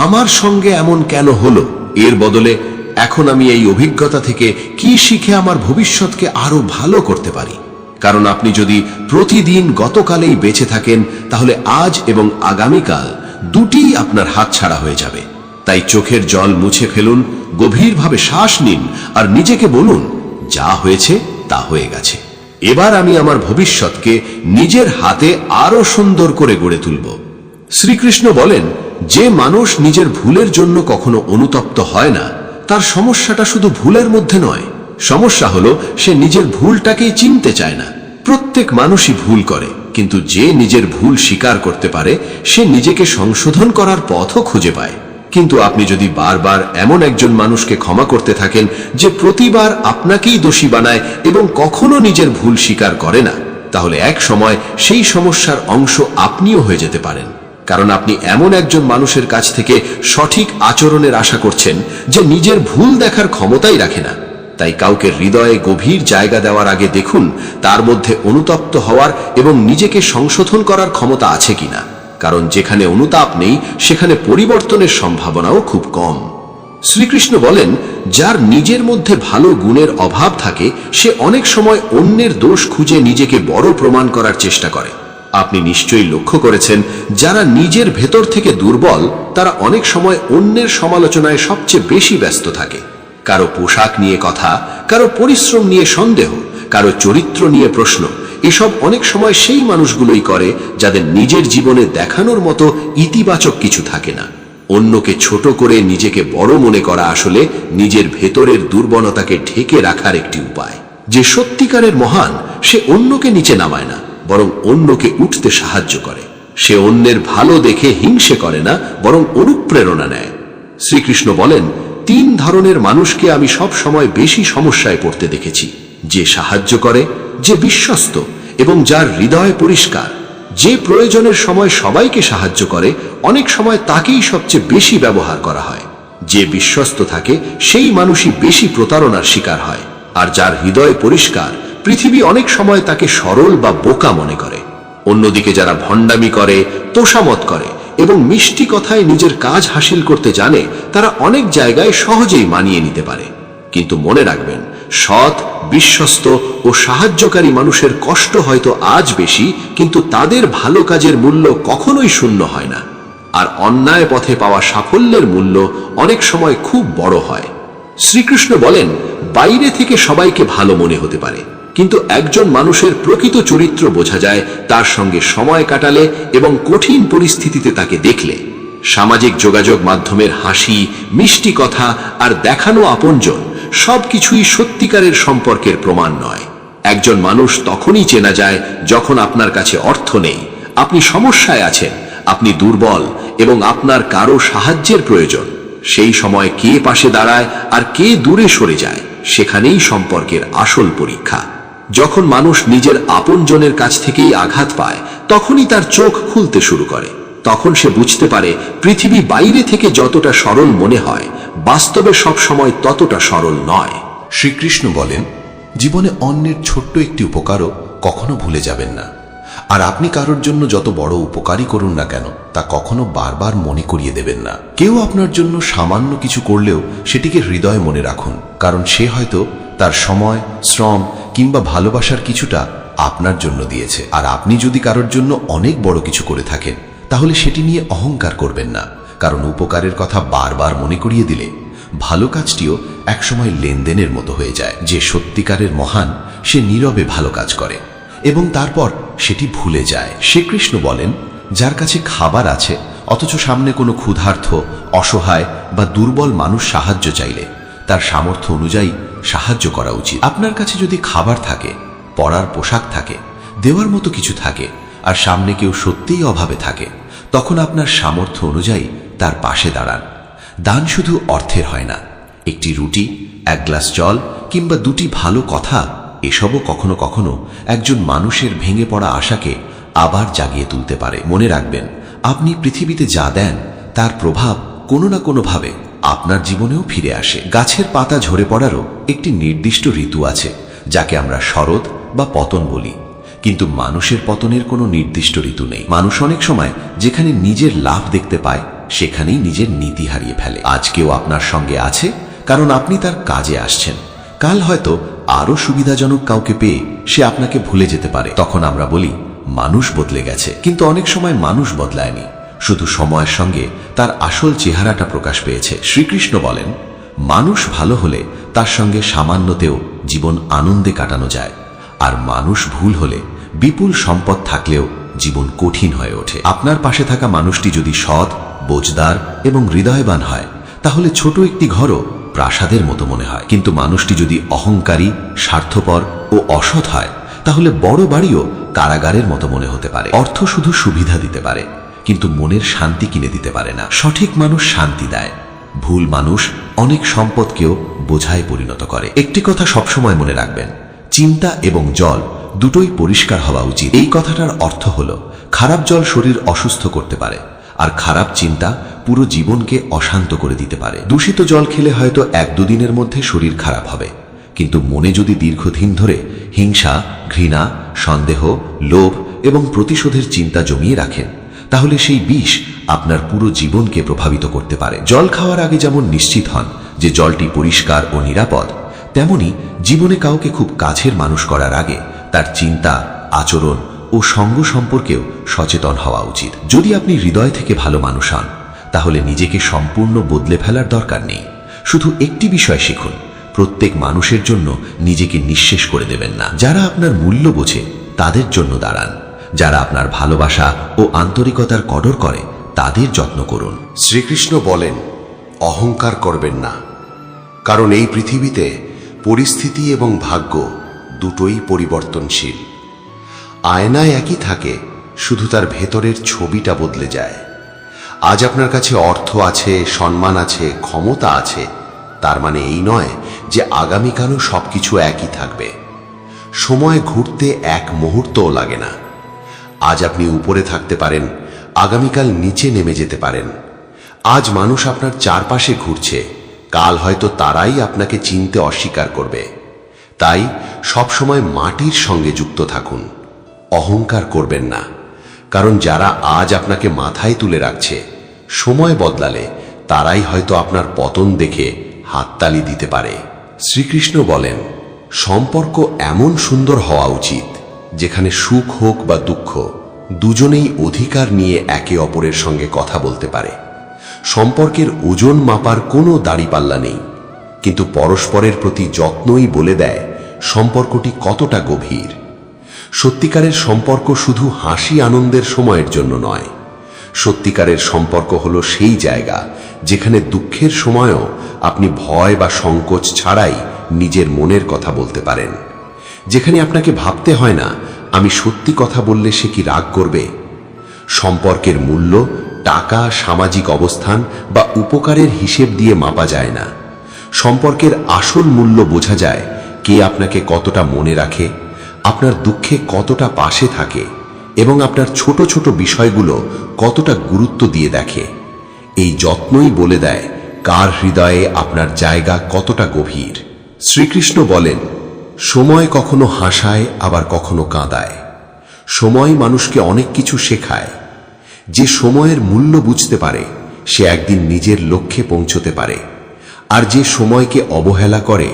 S2: আমার সঙ্গে এমন কেন হলো? এর বদলে এখন আমি এই অভিজ্ঞতা থেকে কি শিখে আমার ভবিষ্যৎকে আরো ভালো করতে পারি? কারণ আপনি যদি প্রতিদিন গতকালেই বেঁচে থাকেন, তাহলে আজ এবং আগামীকাল দুটিই আপনার হাতছাড়া হয়ে যাবে। তাই চোখের জল মুছে ফেলুন, গভীরভাবে শ্বাস নিন আর নিজেকে বলুন, যা হয়েছে তা হয়ে গেছে। এবার আমি আমার ভবিষ্যৎকে নিজের হাতে আরো সুন্দর করে গড়ে তুলব। শ্রীকৃষ্ণ বলেন, যে মানুষ নিজের ভুলের জন্য কখনো অনুতপ্ত হয় না, তার সমস্যাটা শুধু ভুলের মধ্যে নয়, সমস্যা হলো সে নিজের ভুলটাকেই চিনতে চায় না। প্রত্যেক মানুষই ভুল করে, কিন্তু যে নিজের ভুল স্বীকার করতে পারে সে নিজেকে সংশোধন করার পথও খুঁজে পায়। কিন্তু আপনি যদি বারবার এমন একজন মানুষকে ক্ষমা করতে থাকেন যে প্রতিবার আপনাকেই দোষী বানায় এবং কখনো নিজের ভুল স্বীকার করে না, তাহলে এক সময় সেই সমস্যার অংশ আপনিও হয়ে যেতে পারেন। কারণ আপনি এমন একজন মানুষের কাছ থেকে সঠিক আচরণের আশা করছেন যে নিজের ভুল দেখার ক্ষমতাই রাখে না। তাই কাউকে হৃদয়ে গভীর জায়গা দেওয়ার আগে দেখুন তার মধ্যে অনুতপ্ত হওয়ার এবং নিজেকে সংশোধন করার ক্ষমতা আছে কিনা। কারণ যেখানে অনুতাপ নেই সেখানে পরিবর্তনের সম্ভাবনাও খুব কম। শ্রীকৃষ্ণ বলেন, যার নিজের মধ্যে ভালো গুণের অভাব থাকে সে অনেক সময় অন্যের দোষ খুঁজে নিজেকে বড় প্রমাণ করার চেষ্টা করে। আপনি নিশ্চয়ই লক্ষ্য করেছেন, যারা নিজের ভেতর থেকে দুর্বল তারা অনেক সময় অন্যের সমালোচনায় সবচেয়ে বেশি ব্যস্ত থাকে। কারো পোশাক নিয়ে কথা, কারো পরিশ্রম নিয়ে সন্দেহ, কারো চরিত্র নিয়ে প্রশ্ন, এসব অনেক সময় সেই মানুষগুলোই করে যাদের নিজের জীবনে দেখানোর মতো ইতিবাচক কিছু থাকে না। অন্যকে ছোট করে নিজেকে বড় মনে করা আসলে নিজের ভেতরের দুর্বলতাকে ঢেকে রাখার একটি উপায়। যে সত্যিকারের মহান সে অন্যকে নিচে নামায় না, বরং অন্যকে উঠতে সাহায্য করে। সে অন্যের ভালো দেখে হিংসে করে না, বরং অনুপ্রেরণা নেয়। শ্রীকৃষ্ণ বলেন, 3 ধরনের মানুষকে আমি সব সময় বেশি সমস্যায় পড়তে দেখেছি: যে সাহায্য করে, যে বিশ্বস্ত এবং যার হৃদয় পরিষ্কার। যে প্রয়োজনের সময় সবাইকে সাহায্য করে, অনেক সময় তাকেই সবচেয়ে বেশি ব্যবহার করা হয়। যে বিশ্বস্ত থাকে সেই মানুষই বেশি প্রতারণার শিকার হয়। আর যার হৃদয় পরিষ্কার, পৃথিবী অনেক সময় তাকে সরল বা বোকা মনে করে। অন্যদিকে যারা ভণ্ডামি করে, তোষামত করে এবং মিষ্টি কথায় নিজের কাজ হাসিল করতে জানে, তারা অনেক জায়গায় সহজেই মানিয়ে নিতে পারে। কিন্তু মনে রাখবেন, সৎ, বিশ্বস্ত ও সাহায্যকারী মানুষের কষ্ট হয়তো আজ বেশি, কিন্তু তাদের ভালো কাজের মূল্য কখনোই শূন্য হয় না।
S3: আর অন্যায় পথে পাওয়া সাফল্যের মূল্য অনেক সময় খুব বড় হয়। শ্রীকৃষ্ণ বলেন, বাইরে থেকে সবাইকে ভালো মনে হতে পারে, কিন্তু একজন মানুষের প্রকৃত চরিত্র বোঝা যায় তার সঙ্গে সময় কাটালে এবং কঠিন পরিস্থিতিতে তাকে দেখলে। সামাজিক যোগাযোগ মাধ্যমের হাসি, মিষ্টি কথা আর দেখানো আপনজন সবকিছুই সত্যিকারের সম্পর্কের প্রমাণ নয়। একজন মানুষ তখনই চেনা যায় যখন আপনার কাছে অর্থ নেই, আপনি সমস্যায় আছেন, আপনি দুর্বল এবং আপনার কারো সাহায্যের প্রয়োজন। সেই সময় কে পাশে দাঁড়ায় আর কে দূরে সরে যায়, সেখানেই সম্পর্কের আসল পরীক্ষা। যখন মানুষ নিজের আপনজনের কাছ থেকেই আঘাত পায়, তখনই তার চোখ খুলতে শুরু করে। তখন সে বুঝতে পারে পৃথিবী বাইরে থেকে যতটা সরল মনে হয়, বাস্তবে সব সময় ততটা সরল নয়।
S5: শ্রীকৃষ্ণ বলেন, জীবনে অন্যের ছোট্ট একটি উপকারও কখনো ভুলে যাবেন না। আর আপনি কারোর জন্য যত বড় উপকারই করুন না কেন, তা কখনো বারবার মনে করিয়ে দেবেন না। কেউ আপনার জন্য সামান্য কিছু করলেও সেটিকে হৃদয়ে মনে রাখুন, কারণ সে হয়তো তার সময়, শ্রম কিংবা ভালোবাসার কিছুটা আপনার জন্য দিয়েছে। আর আপনি যদি কারোর জন্য অনেক বড় কিছু করে থাকেন, তাহলে সেটি নিয়ে অহংকার করবেন না, কারণ উপকারের কথা বারবার মনে করিয়ে দিলে ভালো কাজটিও একসময় লেনদেনের মতো হয়ে যায়। যে সত্যিকারের মহান, সে নীরবে ভালো কাজ করে এবং তারপর সেটি ভুলে যায়। শ্রীকৃষ্ণ বলেন, যার কাছে খাবার আছে অথচ সামনে কোনো ক্ষুধার্ত, অসহায় বা দুর্বল মানুষ সাহায্য চাইলে তার সামর্থ্য অনুযায়ী সাহায্য করা উচিত। আপনার কাছে যদি খাবার থাকে, পরার পোশাক থাকে, দেওয়ার মতো কিছু থাকে, আর সামনে কেউ সত্যিই অভাবে থাকে, তখন আপনার সামর্থ্য অনুযায়ী তার পাশে দাঁড়ান। দান শুধু অর্থের হয় না, একটি রুটি, এক গ্লাস জল কিংবা দুটি ভালো কথা, এসবও কখনো কখনো একজন মানুষের ভেঙে পড়া আশাকে আবার জাগিয়ে তুলতে পারে। মনে রাখবেন, আপনি পৃথিবীতে যা দেন তার প্রভাব কোনো না কোনোভাবে আপনার জীবনেও ফিরে আসে। গাছের পাতা ঝরে পড়ারও একটি নির্দিষ্ট ঋতু আছে, যাকে আমরা শরৎ বা পতন বলি, কিন্তু মানুষের পতনের কোনো নির্দিষ্ট ঋতু নেই। মানুষ অনেক সময় যেখানে নিজের লাভ দেখতে পায়, সেখানেই নিজের নীতি হারিয়ে ফেলে। আজকেও আপনার সঙ্গে আছে কারণ আপনি তার কাজে আসছেন। কাল হয়তো আরো সুবিধাজনক কাউকে পেয়ে সে আপনাকে ভুলে যেতে পারে। তখন আমরা বলি, মানুষ বদলে গেছে, কিন্তু অনেক সময় মানুষ বদলায়নি, শুধু সময়ের সঙ্গে তার আসল চেহারাটা প্রকাশ পেয়েছে। শ্রীকৃষ্ণ বলেন, মানুষ ভালো হলে তার সঙ্গে সামান্যতেও জীবন আনন্দে কাটানো যায়, আর মানুষ ভুল হলে বিপুল সম্পদ থাকলেও জীবন কঠিন হয়ে ওঠে। আপনার পাশে থাকা মানুষটি যদি সৎ, বোঝদার এবং হৃদয়বান হয়, তাহলে ছোট একটি ঘরও প্রাসাদের মতো মনে হয়। কিন্তু মানুষটি যদি অহংকারী, স্বার্থপর ও অসৎ হয়, তাহলে বড় বাড়িও কারাগারের মতো মনে হতে পারে। অর্থ শুধু সুবিধা দিতে পারে, কিন্তু মনের শান্তি কিনে দিতে পারে না। সঠিক মানুষ শান্তি দেয়, ভুল মানুষ অনেক সম্পদকেও বোঝায় পরিণত করে। একটি কথা সবসময় মনে রাখবেন, চিন্তা এবং জল দুটোই পরিষ্কার হওয়া উচিত। এই কথাটার অর্থ হলো, খারাপ জল শরীর অসুস্থ করতে পারে, আর খারাপ চিন্তা পুরো জীবনকে অশান্ত করে দিতে পারে। দূষিত জল খেলে হয়তো 1-2 দিনের মধ্যে শরীর খারাপ হবে, কিন্তু মনে যদি দীর্ঘদিন ধরে হিংসা, ঘৃণা, সন্দেহ, লোভ এবং প্রতিশোধের চিন্তা জমিয়ে রাখেন, তাহলে সেই বিষ আপনার পুরো জীবনকে প্রভাবিত করতে পারে। জল খাওয়ার আগে যেমন নিশ্চিত হন যে জলটি পরিষ্কার ও নিরাপদ, তেমনি জীবনে কাউকে খুব কাছের মানুষ করার আগে তার চিন্তা, আচরণ ও সঙ্গ সম্পর্কেও সচেতন হওয়া উচিত। যদি আপনি হৃদয় থেকে ভালো মানুষ হন, তাহলে নিজেকে সম্পূর্ণ বদলে ফেলার দরকার নেই। শুধু একটি বিষয় শিখুন, প্রত্যেক মানুষের জন্য নিজেকে নিঃশেষ করে দেবেন না। যারা আপনার মূল্য বোঝে তাদের জন্য দাঁড়ান, যারা আপনার ভালোবাসা ও আন্তরিকতার কদর করে তাদের যত্ন করুন। শ্রীকৃষ্ণ বলেন, অহংকার করবেন না, কারণ এই পৃথিবীতে পরিস্থিতি এবং ভাগ্য দুটোই পরিবর্তনশীল। আয়নায় একই থাকে, শুধু তার ভেতরের ছবিটা বদলে যায়। আজ আপনার কাছে অর্থ আছে, সম্মান আছে, ক্ষমতা আছে, তার মানে এই নয় যে আগামীকালও সবকিছু একই থাকবে। সময় ঘুরতে এক মুহূর্তও লাগে না। আজ আপনি উপরে থাকতে পারেন, আগামীকাল নিচে নেমে যেতে পারেন। আজ মানুষ আপনার চারপাশে ঘুরছে, কাল হয়তো তারাই আপনাকে চিনতে অস্বীকার করবে। তাই সবসময় মাটির সঙ্গে যুক্ত থাকুন, অহংকার করবেন না, কারণ যারা আজ আপনাকে মাথায় তুলে রাখছে, সময় বদলালে তারাই হয়তো আপনার পতন দেখে হাততালি দিতে পারে। শ্রীকৃষ্ণ বলেন, সম্পর্ক এমন সুন্দর হওয়া উচিত যেখানে সুখ হোক বা দুঃখ,
S2: দুজনেই অধিকার নিয়ে একে অপরের সঙ্গে কথা বলতে পারে। সম্পর্কের ওজন মাপার কোনো দাঁড়িপাল্লা নেই, কিন্তু পরস্পরের প্রতি যত্নই বলে দেয় সম্পর্কটি কতটা গভীর। সত্যিকারের সম্পর্ক শুধু হাসি আনন্দের সময়ের জন্য নয়। সত্যিকারের সম্পর্ক হলো সেই জায়গা যেখানে দুঃখের সময়ও আপনি ভয় বা সংকোচ ছাড়াই নিজের মনের কথা বলতে পারেন, যেখানে আপনাকে ভাবতে হয় না আমি সত্যি কথা বললে সে কি রাগ করবে। সম্পর্কের মূল্য টাকা, সামাজিক অবস্থান বা উপকারের হিসেব দিয়ে মাপা যায় না। সম্পর্কের আসল মূল্য বোঝা যায় কে আপনাকে কতটা মনে রাখে, আপনার দুঃখে কতটা পাশে থাকে এবং আপনার ছোট ছোট বিষয়গুলো কতটা গুরুত্ব দিয়ে দেখে। এই যত্নই বলে দেয় কার হৃদয়ে আপনার জায়গা কতটা গভীর। শ্রীকৃষ্ণ বলেন, সময় কখনো হাসায় আবার কখনো কাঁদায়। সময় মানুষকে অনেক কিছু শেখায়। যে সময়ের মূল্য বুঝতে পারে সে একদিন নিজের লক্ষ্যে পৌঁছতে পারে, আর যে সময়কে অবহেলা করে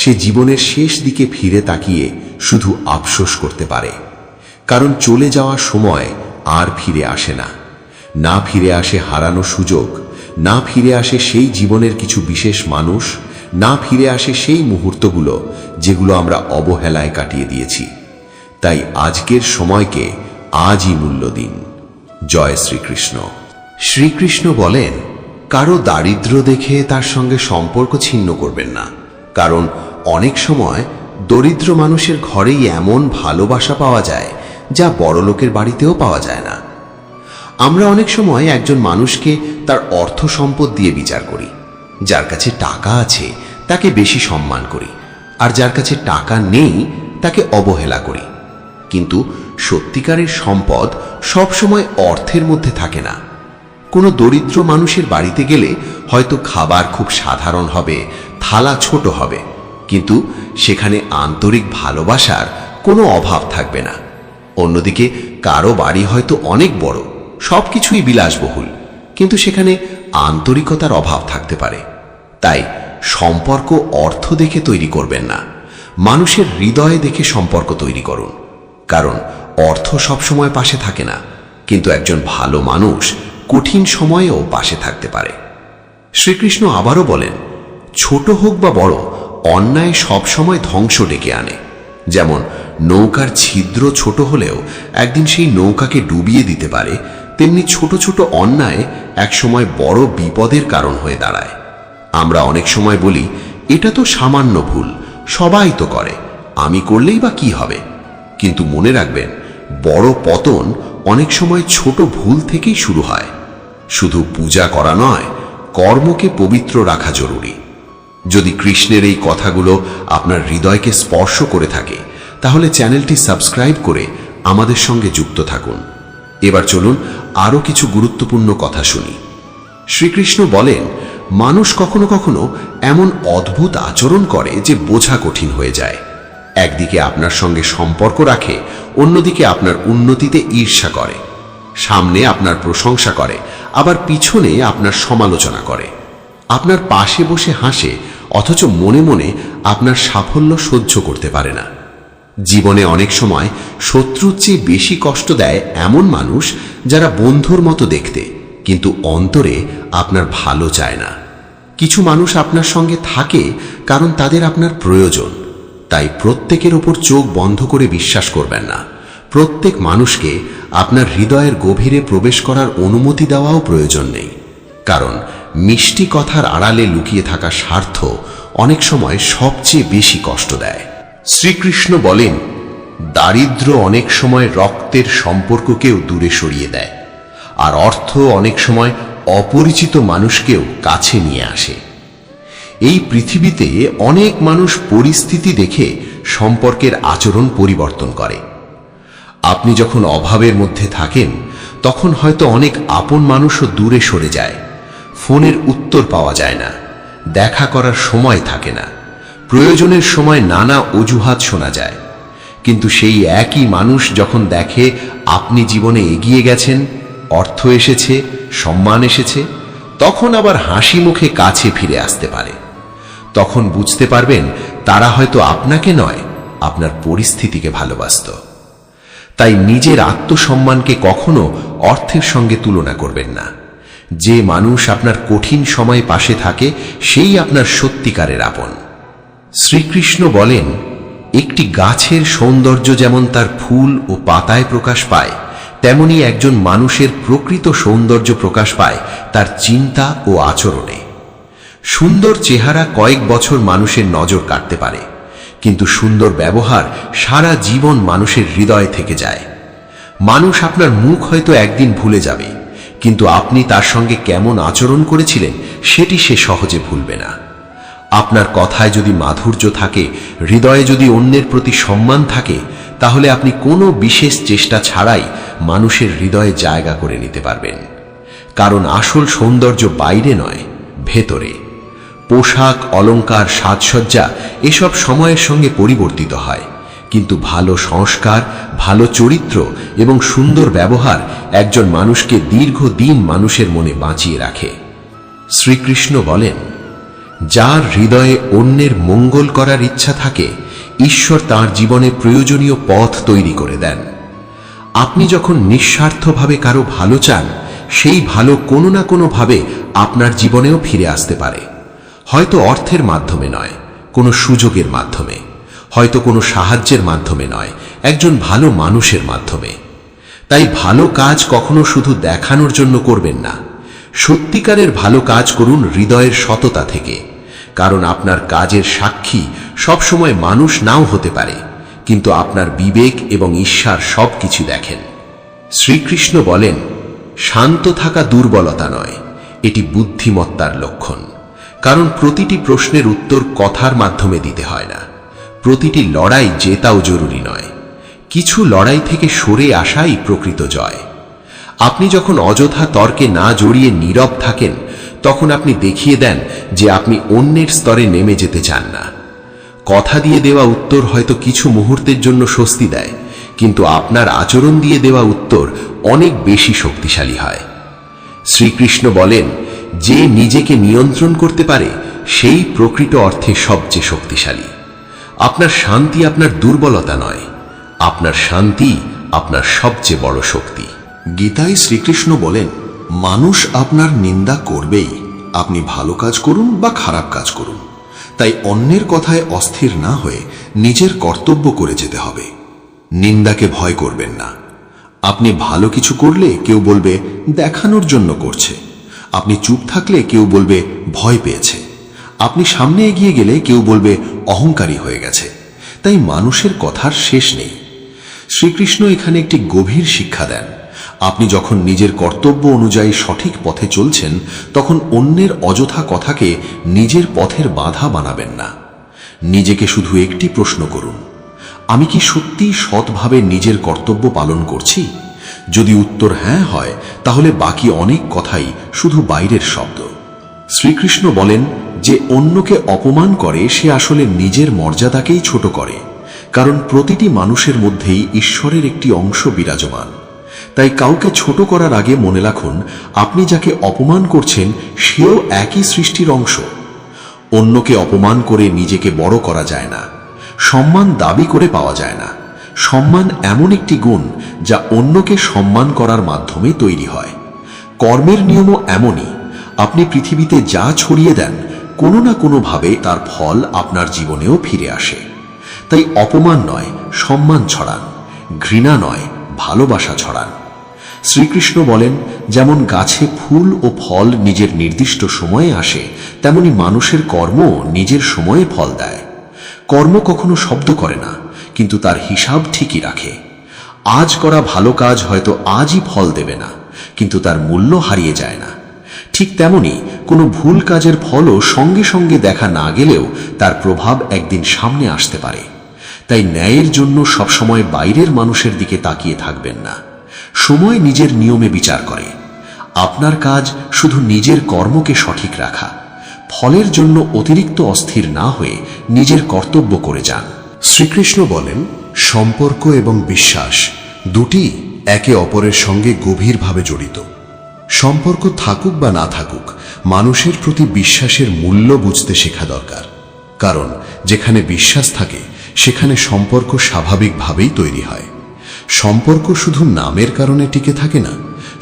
S2: সে জীবনের শেষ দিকে ফিরে তাকিয়ে শুধু আফসোস করতে পারে। কারণ চলে যাওয়া সময় আর ফিরে আসে না। না ফিরে আসে হারানো সুযোগ, না ফিরে আসে সেই জীবনের কিছু বিশেষ মানুষ, না ফিরে আসে সেই মুহূর্তগুলো যেগুলো আমরা অবহেলায় কাটিয়ে দিয়েছি। তাই আজকের সময়কে আজই মূল্য দিন। জয় শ্রীকৃষ্ণ।
S4: শ্রীকৃষ্ণ বলেন, কারো দারিদ্র্য দেখে তার সঙ্গে সম্পর্ক ছিন্ন করবেন না, কারণ অনেক সময় দরিদ্র মানুষের ঘরেই এমন ভালোবাসা পাওয়া যায় যা বড়লোকের বাড়িতেও পাওয়া যায় না। আমরা অনেক সময় একজন মানুষকে তার অর্থ সম্পদ দিয়ে বিচার করি। যার কাছে টাকা আছে তাকে বেশি সম্মান করি, আর যার কাছে টাকা নেই তাকে অবহেলা করি। কিন্তু সত্যিকারের সম্পদ সবসময় অর্থের মধ্যে থাকে না। কোনো দরিদ্র মানুষের বাড়িতে গেলে হয়তো খাবার খুব সাধারণ হবে, থালা ছোট হবে, কিন্তু সেখানে আন্তরিক ভালোবাসার কোনো অভাব থাকবে না। অন্যদিকে কারো বাড়ি হয়তো অনেক বড়, সবকিছুই বিলাসবহুল, কিন্তু সেখানে আন্তরিকতার অভাব থাকতে পারে। তাই সম্পর্ক অর্থ দেখে তৈরি করবেন না, মানুষের হৃদয়ে দেখে সম্পর্ক তৈরি করুন। কারণ অর্থ সবসময় পাশে থাকে না, কিন্তু একজন ভালো মানুষ কঠিন সময়েও পাশে থাকতে পারে। শ্রীকৃষ্ণ আবারও বলেন, ছোট হোক বা বড়, অন্যায় সবসময় ধ্বংস ডেকে আনে। যেমন নৌকার ছিদ্র ছোট হলেও একদিন সেই নৌকাকে ডুবিয়ে দিতে পারে, তেমনি ছোট ছোট অন্যায় একসময় বড় বিপদের কারণ হয়ে দাঁড়ায়। আমরা অনেক সময় বলি, এটা তো সামান্য ভুল, সবাই তো করে, আমি করলেই বা কি হবে। কিন্তু মনে রাখবেন, বড় পতন অনেক সময় ছোট ভুল থেকেই শুরু হয়। শুধু পূজা করা নয়, কর্মকে পবিত্র রাখা জরুরি। যদি কৃষ্ণের এই কথাগুলো আপনার হৃদয়কে স্পর্শ করে থাকে, তাহলে চ্যানেলটি সাবস্ক্রাইব করে আমাদের সঙ্গে যুক্ত থাকুন। এবার চলুন আরও কিছু গুরুত্বপূর্ণ কথা শুনি। শ্রীকৃষ্ণ বলেন, মানুষ কখনো কখনো এমন অদ্ভুত আচরণ করে যে বোঝা কঠিন হয়ে যায়। একদিকে আপনার সঙ্গে সম্পর্ক রাখে, অন্যদিকে আপনার উন্নতিতে ঈর্ষা করে। সামনে আপনার প্রশংসা করে, আবার পিছনে আপনার সমালোচনা করে। আপনার পাশে বসে হাসে, অথচ মনে মনে আপনার সাফল্য সহ্য করতে পারে না। জীবনে অনেক সময় শত্রুর চেয়ে বেশি কষ্ট দেয় এমন মানুষ যারা বন্ধুর মতো দেখতে, কিন্তু অন্তরে আপনার ভালো চায় না। কিছু মানুষ আপনার সঙ্গে থাকে কারণ তাদের আপনার প্রয়োজন। তাই প্রত্যেকের ওপর চোখ বন্ধ করে বিশ্বাস করবেন না। প্রত্যেক মানুষকে আপনার হৃদয়ের গভীরে প্রবেশ করার অনুমতি দেওয়াও প্রয়োজন নেই, কারণ মিষ্টি কথার আড়ালে লুকিয়ে থাকা স্বার্থ অনেক সময় সবচেয়ে বেশি কষ্ট দেয়। শ্রীকৃষ্ণ বলেন, দারিদ্র অনেক সময় রক্তের সম্পর্ককেও দূরে সরিয়ে দেয়, আর অর্থ অনেক সময় অপরিচিত মানুষকেও কাছে নিয়ে আসে। এই পৃথিবীতে অনেক মানুষ পরিস্থিতি দেখে সম্পর্কের আচরণ পরিবর্তন করে। আপনি যখন অভাবের মধ্যে থাকেন, তখন হয়তো অনেক আপন মানুষও দূরে সরে যায়। ফোনের উত্তর পাওয়া যায় না, দেখা করার সময় থাকে না, প্রয়োজনের সময় নানা অজুহাত শোনা যায়। কিন্তু সেই একই মানুষ যখন দেখে আপনি জীবনে এগিয়ে গেছেন, অর্থ এসেছে, সম্মান এসেছে, তখন আবার হাসি মুখে কাছে ফিরে আসতে পারে। তখন বুঝতে পারবেন তারা হয়তো আপনাকে নয়, আপনার পরিস্থিতিকে ভালোবাসত। তাই নিজের আত্মসম্মানকে কখনো অর্থের সঙ্গে তুলনা করবেন না। যে মানুষ আপনার কঠিন সময় পাশে থাকে সেই আপনার সত্যিকারের আপন। শ্রীকৃষ্ণ বলেন, একটি গাছের সৌন্দর্য যেমন তার ফুল ও পাতায় প্রকাশ পায়, তেমনি একজন মানুষের প্রকৃত সৌন্দর্য প্রকাশ পায় তার চিন্তা ও আচরণে। সুন্দর চেহারা কয়েক বছর মানুষের নজর কাটতে পারে, কিন্তু সুন্দর ব্যবহার সারা জীবন মানুষের হৃদয়ে থেকে যায়। মানুষ আপনার মুখ হয়তো একদিন ভুলে যাবে, কিন্তু আপনি তার সঙ্গে কেমন আচরণ করেছিলেন সেটি সে সহজে ভুলবে না। আপনার কথায় যদি মাধুর্য থাকে, হৃদয়ে যদি অন্যের প্রতি সম্মান থাকে, তাহলে আপনি কোনো বিশেষ চেষ্টা ছাড়াই মানুষের হৃদয়ে জায়গা করে নিতে পারবেন। কারণ আসল সৌন্দর্য বাইরে নয়, ভেতরে। পোশাক, অলংকার, সাজসজ্জা এসব সময়ের সঙ্গে পরিবর্তিত হয়, কিন্তু ভালো সংস্কার, ভালো চরিত্র এবং সুন্দর ব্যবহার একজন মানুষকে দীর্ঘদিন মানুষের মনে বাঁচিয়ে রাখে। শ্রীকৃষ্ণ বলেন, যার হৃদয়ে অন্যের মঙ্গল করার ইচ্ছা থাকে, ঈশ্বর তাঁর জীবনে প্রয়োজনীয় পথ তৈরি করে দেন। আপনি যখন নিঃস্বার্থভাবে কারো ভালো চান, সেই ভালো কোনো না কোনোভাবে আপনার জীবনেও ফিরে আসতে পারে। হয়তো অর্থের মাধ্যমে নয়, কোনো সুযোগের মাধ্যমে, হয়তো কোনো সাহায্যের মাধ্যমে নয়, একজন ভালো মানুষের মাধ্যমে। তাই ভালো কাজ কখনো শুধু দেখানোর জন্য করবেন না। সত্যিকারের ভালো কাজ করুন হৃদয়ের সততা থেকে, কারণ আপনার কাজের সাক্ষী সবসময় মানুষ নাও হতে পারে, কিন্তু আপনার বিবেক এবং ঈশ্বর সবকিছু দেখেন। শ্রীকৃষ্ণ বলেন, শান্ত থাকা দুর্বলতা নয়, এটি বুদ্ধিমত্তার লক্ষণ। কারণ প্রতিটি প্রশ্নের উত্তর কথার মাধ্যমে দিতে হয় না, প্রতিটি লড়াই জেতাও জরুরি নয়। কিছু লড়াই থেকে সরে আসাই প্রকৃত জয়। আপনি যখন অযথা তর্কে না জড়িয়ে নীরব থাকেন, তখন আপনি দেখিয়ে দেন যে আপনি অন্যের স্তরে নেমে যেতে চান না। কথা দিয়ে দেওয়া উত্তর হয়তো কিছু মুহূর্তের জন্য স্বস্তি দেয়, কিন্তু আপনার আচরণ দিয়ে দেওয়া উত্তর অনেক বেশি শক্তিশালী হয়। শ্রীকৃষ্ণ বলেন, যে নিজেকে নিয়ন্ত্রণ করতে পারে সেই প্রকৃত অর্থে সবচেয়ে শক্তিশালী। আপনার শান্তি আপনার দুর্বলতা নয়, আপনার শান্তি আপনার সবচেয়ে বড় শক্তি।
S5: গীতায় শ্রীকৃষ্ণ বলেন, মানুষ আপনার নিন্দা করবেই, আপনি ভালো কাজ করুন বা খারাপ কাজ করুন। তাই অন্যের কথায় অস্থির না হয়ে নিজের কর্তব্য করে যেতে হবে। নিন্দাকে ভয় করবেন না। আপনি ভালো কিছু করলে কেউ বলবে দেখানোর জন্য করছে, আপনি চুপ থাকলে কেউ বলবে ভয় পেয়েছে, আপনি সামনে এগিয়ে গেলে কেউ বলবে অহংকারী হয়ে গেছে। তাই মানুষের কথার শেষ নেই। শ্রীকৃষ্ণ এখানে একটি গভীর শিক্ষা দেন। আপনি যখন নিজের কর্তব্য অনুযায়ী সঠিক পথে চলছেন, তখন অন্যের অযথা কথাকে নিজের পথের বাধা বানাবেন না। নিজেকে শুধু একটি প্রশ্ন করুন, আমি কি সত্যি সৎভাবে নিজের কর্তব্য পালন করছি? যদি উত্তর হ্যাঁ হয়, তাহলে বাকি অনেক কথাই শুধু বাইরের শব্দ। শ্রীকৃষ্ণ বলেন, যে অন্যকে অপমান করে সে আসলে নিজের মর্যাদাকেই ছোট করে, কারণ প্রতিটি মানুষের মধ্যেই ঈশ্বরের একটি অংশ বিরাজমান। তাই কাউকে ছোট করার আগে মনে রাখুন, আপনি যাকে অপমান করছেন সেও একই সৃষ্টির অংশ। অন্যকে অপমান করে নিজেকে বড় করা যায় না, সম্মান দাবি করে পাওয়া যায় না। সম্মান এমন একটি গুণ যা অন্যকে সম্মান করার মাধ্যমে তৈরি হয়। কর্মের নিয়মও এমনই। আপনি পৃথিবীতে যা ছড়িয়ে দেন, কোনো না কোনোভাবে তার ফল আপনার জীবনেও ফিরে আসে। তাই অপমান নয়, সম্মান ছড়ান, ঘৃণা নয়, ভালোবাসা ছড়ান। শ্রীকৃষ্ণ বলেন, যেমন গাছে ফুল ও ফল নিজের নির্দিষ্ট সময়ে আসে, তেমনি মানুষের কর্ম নিজের সময়ে ফল দেয়। কর্ম কখনো শব্দ করে না, কিন্তু তার হিসাব ঠিকই রাখে। আজ করা ভালো কাজ হয়তো আজই ফল দেবে না, কিন্তু তার মূল্য হারিয়ে যায় না। ঠিক তেমনি কোনো ভুল কাজের ফলও সঙ্গে সঙ্গে দেখা না গেলেও তার প্রভাব একদিন সামনে আসতে পারে। তাই ন্যায়ের জন্য সবসময় বাইরের মানুষের দিকে তাকিয়ে থাকবেন না। সময় নিজের নিয়মে বিচার করে। আপনার কাজ শুধু নিজের কর্মকে সঠিক রাখা। ফলের জন্য অতিরিক্ত অস্থির না হয়ে নিজের কর্তব্য করে যান। শ্রীকৃষ্ণ বলেন, সম্পর্ক এবং বিশ্বাস দুটি একে অপরের সঙ্গে গভীরভাবে জড়িত। সম্পর্ক থাকুক বা না থাকুক, মানুষের প্রতি বিশ্বাসের মূল্য বুঝতে শেখা দরকার। কারণ যেখানে বিশ্বাস থাকে সেখানে সম্পর্ক স্বাভাবিকভাবেই তৈরি হয়।
S4: সম্পর্ক শুধু নামের কারণে টিকে থাকে না,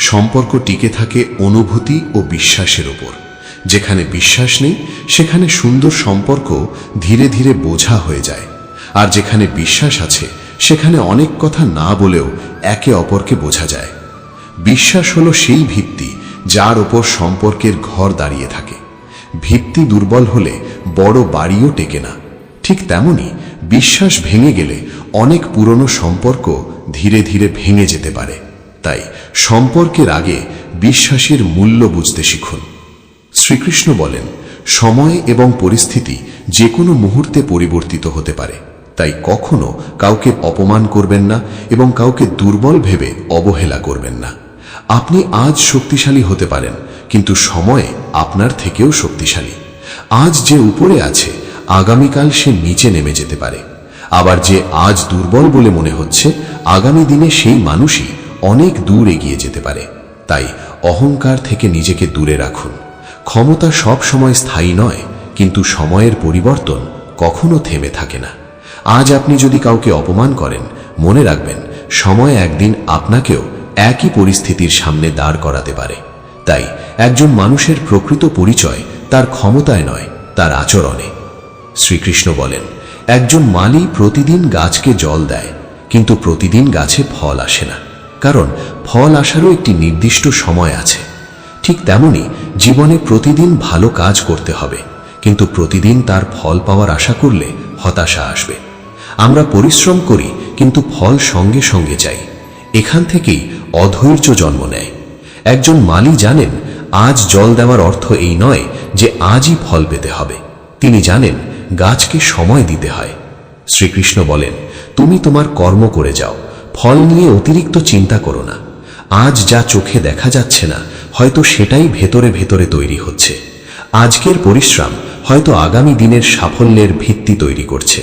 S4: সম্পর্ক টিকে থাকে অনুভূতি ও বিশ্বাসের ওপর। যেখানে বিশ্বাস নেই সেখানে সুন্দর সম্পর্ক ধীরে ধীরে বোঝা হয়ে যায়, আর যেখানে বিশ্বাস আছে সেখানে অনেক কথা না বলেও একে অপরকে বোঝা যায়। বিশ্বাস হলো সেই ভিত্তি যার ওপর সম্পর্কের ঘর দাঁড়িয়ে থাকে। ভিত্তি দুর্বল হলে বড় বাড়িও টেকে না। ঠিক তেমনি বিশ্বাস ভেঙে গেলে অনেক পুরনো সম্পর্ক ধীরে ধীরে ভেঙে যেতে পারে। তাই সম্পর্কের আগে বিশ্বাসের মূল্য বুঝতে শিখুন। শ্রীকৃষ্ণ বলেন, সময় এবং পরিস্থিতি যে কোনো মুহূর্তে পরিবর্তিত হতে পারে, তাই কখনো কাউকে অপমান করবেন না এবং কাউকে দুর্বল ভেবে অবহেলা করবেন না। আপনি আজ শক্তিশালী হতে পারেন, কিন্তু সময় আপনার থেকেও শক্তিশালী। আজ যে উপরে আছে আগামীকাল সে নিচে নেমে যেতে পারে। আবার যে আজ দুর্বল বলে মনে হচ্ছে আগামী দিনে সেই মানুষই অনেক দূর এগিয়ে যেতে পারে। তাই অহংকার থেকে নিজেকে দূরে রাখুন। ক্ষমতা সব সময় স্থায়ী নয়, কিন্তু সময়ের পরিবর্তন কখনো থেমে থাকে না। আজ আপনি যদি কাউকে অপমান করেন, মনে রাখবেন সময় একদিন আপনাকেও একই পরিস্থিতির সামনে দাঁড় করাতে পারে। তাই একজন মানুষের প্রকৃত পরিচয় তার ক্ষমতায় নয়, তার আচরণে। শ্রীকৃষ্ণ বলেন, একজন মালি প্রতিদিন গাছকে জল দেয়, কিন্তু প্রতিদিন গাছে ফল আসে না, কারণ ফল আসারও একটি নির্দিষ্ট সময় আছে। ঠিক তেমনি জীবনে প্রতিদিন ভালো কাজ করতে হবে, কিন্তু প্রতিদিন তার ফল পাওয়ার আশা করলে হতাশা আসবে। আমরা পরিশ্রম করি, কিন্তু ফল সঙ্গে সঙ্গে চাই। এখান থেকেই অধৈর্য জন্ম নেয়। একজন মালি জানেন আজ জল দেওয়ার অর্থ এই নয় যে আজই ফল পেতে হবে। তিনি জানেন গাছকে সময় দিতে হয়। শ্রীকৃষ্ণ বলেন, তুমি তোমার কর্ম করে যাও, ফল নিয়ে অতিরিক্ত চিন্তা করো না। আজ যা চোখে দেখা যাচ্ছে না, হয়তো সেটাই ভেতরে ভেতরে তৈরি হচ্ছে। আজকের পরিশ্রম হয়তো আগামী দিনের সাফল্যের ভিত্তি তৈরি করছে।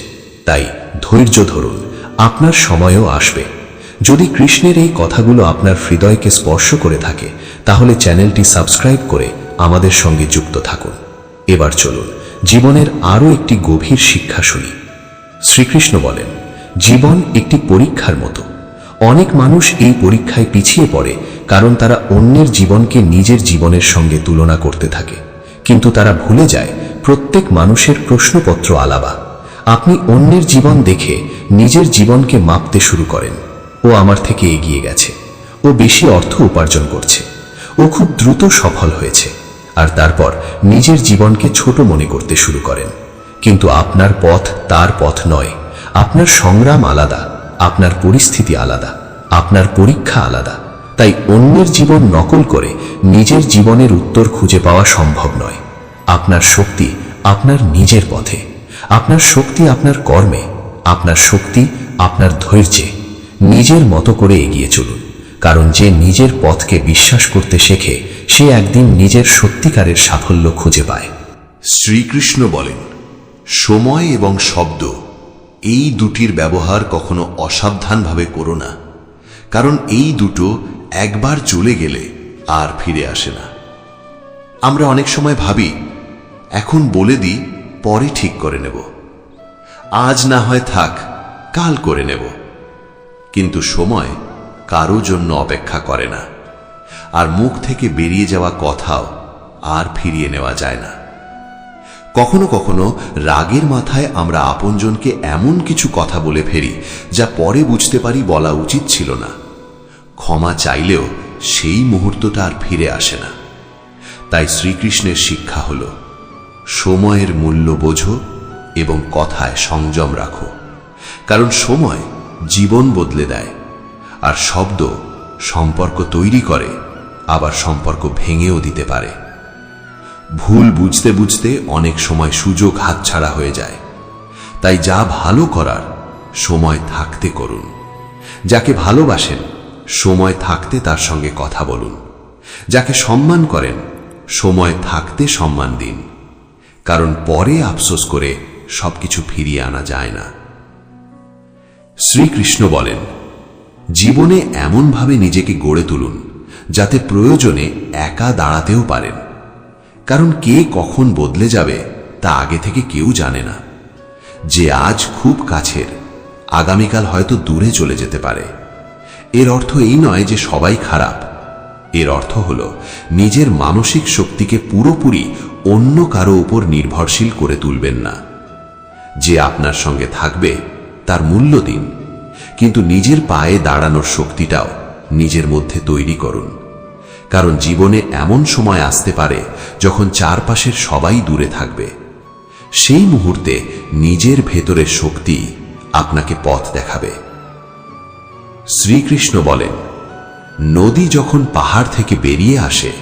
S4: তাই ধৈর্য ধরুন, আপনার সময়ও আসবে। যদি কৃষ্ণের এই কথাগুলো আপনার হৃদয়কে স্পর্শ করে থাকে, তাহলে চ্যানেলটি সাবস্ক্রাইব করে আমাদের সঙ্গে যুক্ত থাকুন। এবার চলুন জীবনের আরও একটি গভীর শিক্ষা শুনি। শ্রীকৃষ্ণ বলেন, জীবন একটি পরীক্ষার মতো। অনেক মানুষ এই পরীক্ষায় পিছিয়ে পড়ে কারণ তারা অন্যের জীবনকে নিজের জীবনের সঙ্গে তুলনা করতে থাকে। কিন্তু তারা ভুলে যায় প্রত্যেক মানুষের প্রশ্নপত্র আলাদা। আপনি অন্যের জীবন দেখে নিজের জীবনকে মাপতে শুরু করেন। ও আমার থেকে এগিয়ে গেছে, ও বেশি অর্থ উপার্জন করছে, ও খুব দ্রুত সফল হয়েছে, আর তারপর নিজের জীবনকে ছোট মনে করতে শুরু করেন। কিন্তু আপনার পথ তার পথ নয়। আপনার সংগ্রাম আলাদা, আপনার পরিস্থিতি আলাদা, আপনার পরীক্ষা আলাদা। তাই অন্যের জীবন নকল করে নিজের জীবনের উত্তর খুঁজে পাওয়া সম্ভব নয়। আপনার শক্তি আপনার নিজের পথে, আপনার শক্তি আপনার কর্মে, আপনার শক্তি আপনার ধৈর্যে। নিজের মতো করে এগিয়ে চলুন, কারণ যে নিজের পথকে বিশ্বাস করতে শেখে সে একদিন নিজের সত্যিকারের সাফল্য খুঁজে পায়।
S5: শ্রীকৃষ্ণ বলেন, সময় এবং শব্দ এই দুটির ব্যবহার কখনো অসাবধানভাবে করো না, কারণ এই দুটো একবার চলে গেলে আর ফিরে আসে না। আমরা অনেক সময় ভাবি, এখন বলে দিই, পরে ঠিক করে নেব, আজ না হয় থাক, কাল করে নেব। কিন্তু সময় কারো জন্য অপেক্ষা করে না, আর মুখ থেকে বেরিয়ে যাওয়া কথাও আর ফিরিয়ে নেওয়া যায় না। কখনো কখনো রাগের মাথায় আমরা আপনজনকে এমন কিছু কথা বলে ফেলি যা পরে বুঝতে পারি বলা উচিত ছিল না। ক্ষমা চাইলেও সেই মুহূর্তটা আর ফিরে আসে না। তাই শ্রীকৃষ্ণের শিক্ষা হল, সময়ের মূল্য বোঝো এবং কথায় সংযম রাখো, কারণ সময় জীবন বদলে দেয়, আর শব্দ সম্পর্ক তৈরি করে, আবার সম্পর্ক ভেঙেও দিতে পারে। ভুল বুঝতে বুঝতে অনেক সময় সুযোগ হাতছাড়া হয়ে যায়। তাই যা ভালো করার সময় থাকতে করুন। যাকে ভালোবাসেন সময় থাকতে তার সঙ্গে কথা বলুন। যাকে সম্মান করেন সময় থাকতে সম্মান দিন, কারণ পরে আফসোস করে সবকিছু ফিরিয়ে আনা যায় না। শ্রীকৃষ্ণ বলেন, জীবনে এমনভাবে নিজেকে গড়ে তুলুন যাতে প্রয়োজনে একা দাঁড়াতেও পারেন, কারণ কে কখন বদলে যাবে তা আগে থেকে কেউ জানে না। যে আজ খুব কাছের, আগামীকাল হয়তো দূরে চলে যেতে পারে। এর অর্থ এই নয় যে সবাই খারাপ। এর অর্থ হল নিজের মানসিক শক্তিকে পুরোপুরি অন্য কারো উপর নির্ভরশীল করে তুলবেন না। যে আপনার সঙ্গে থাকবে তার মূল্য দিন, কিন্তু নিজের পায়ে দাঁড়ানোর শক্তিটাও নিজের মধ্যে তৈরি করুন। কারণ জীবনে এমন সময় আসতে পারে যখন চারপাশের সবাই দূরে থাকবে। সেই মুহূর্তে নিজের ভেতরের শক্তি আপনাকে পথ দেখাবে। শ্রীকৃষ্ণ বলেন, নদী যখন পাহাড় থেকে বেরিয়ে আসে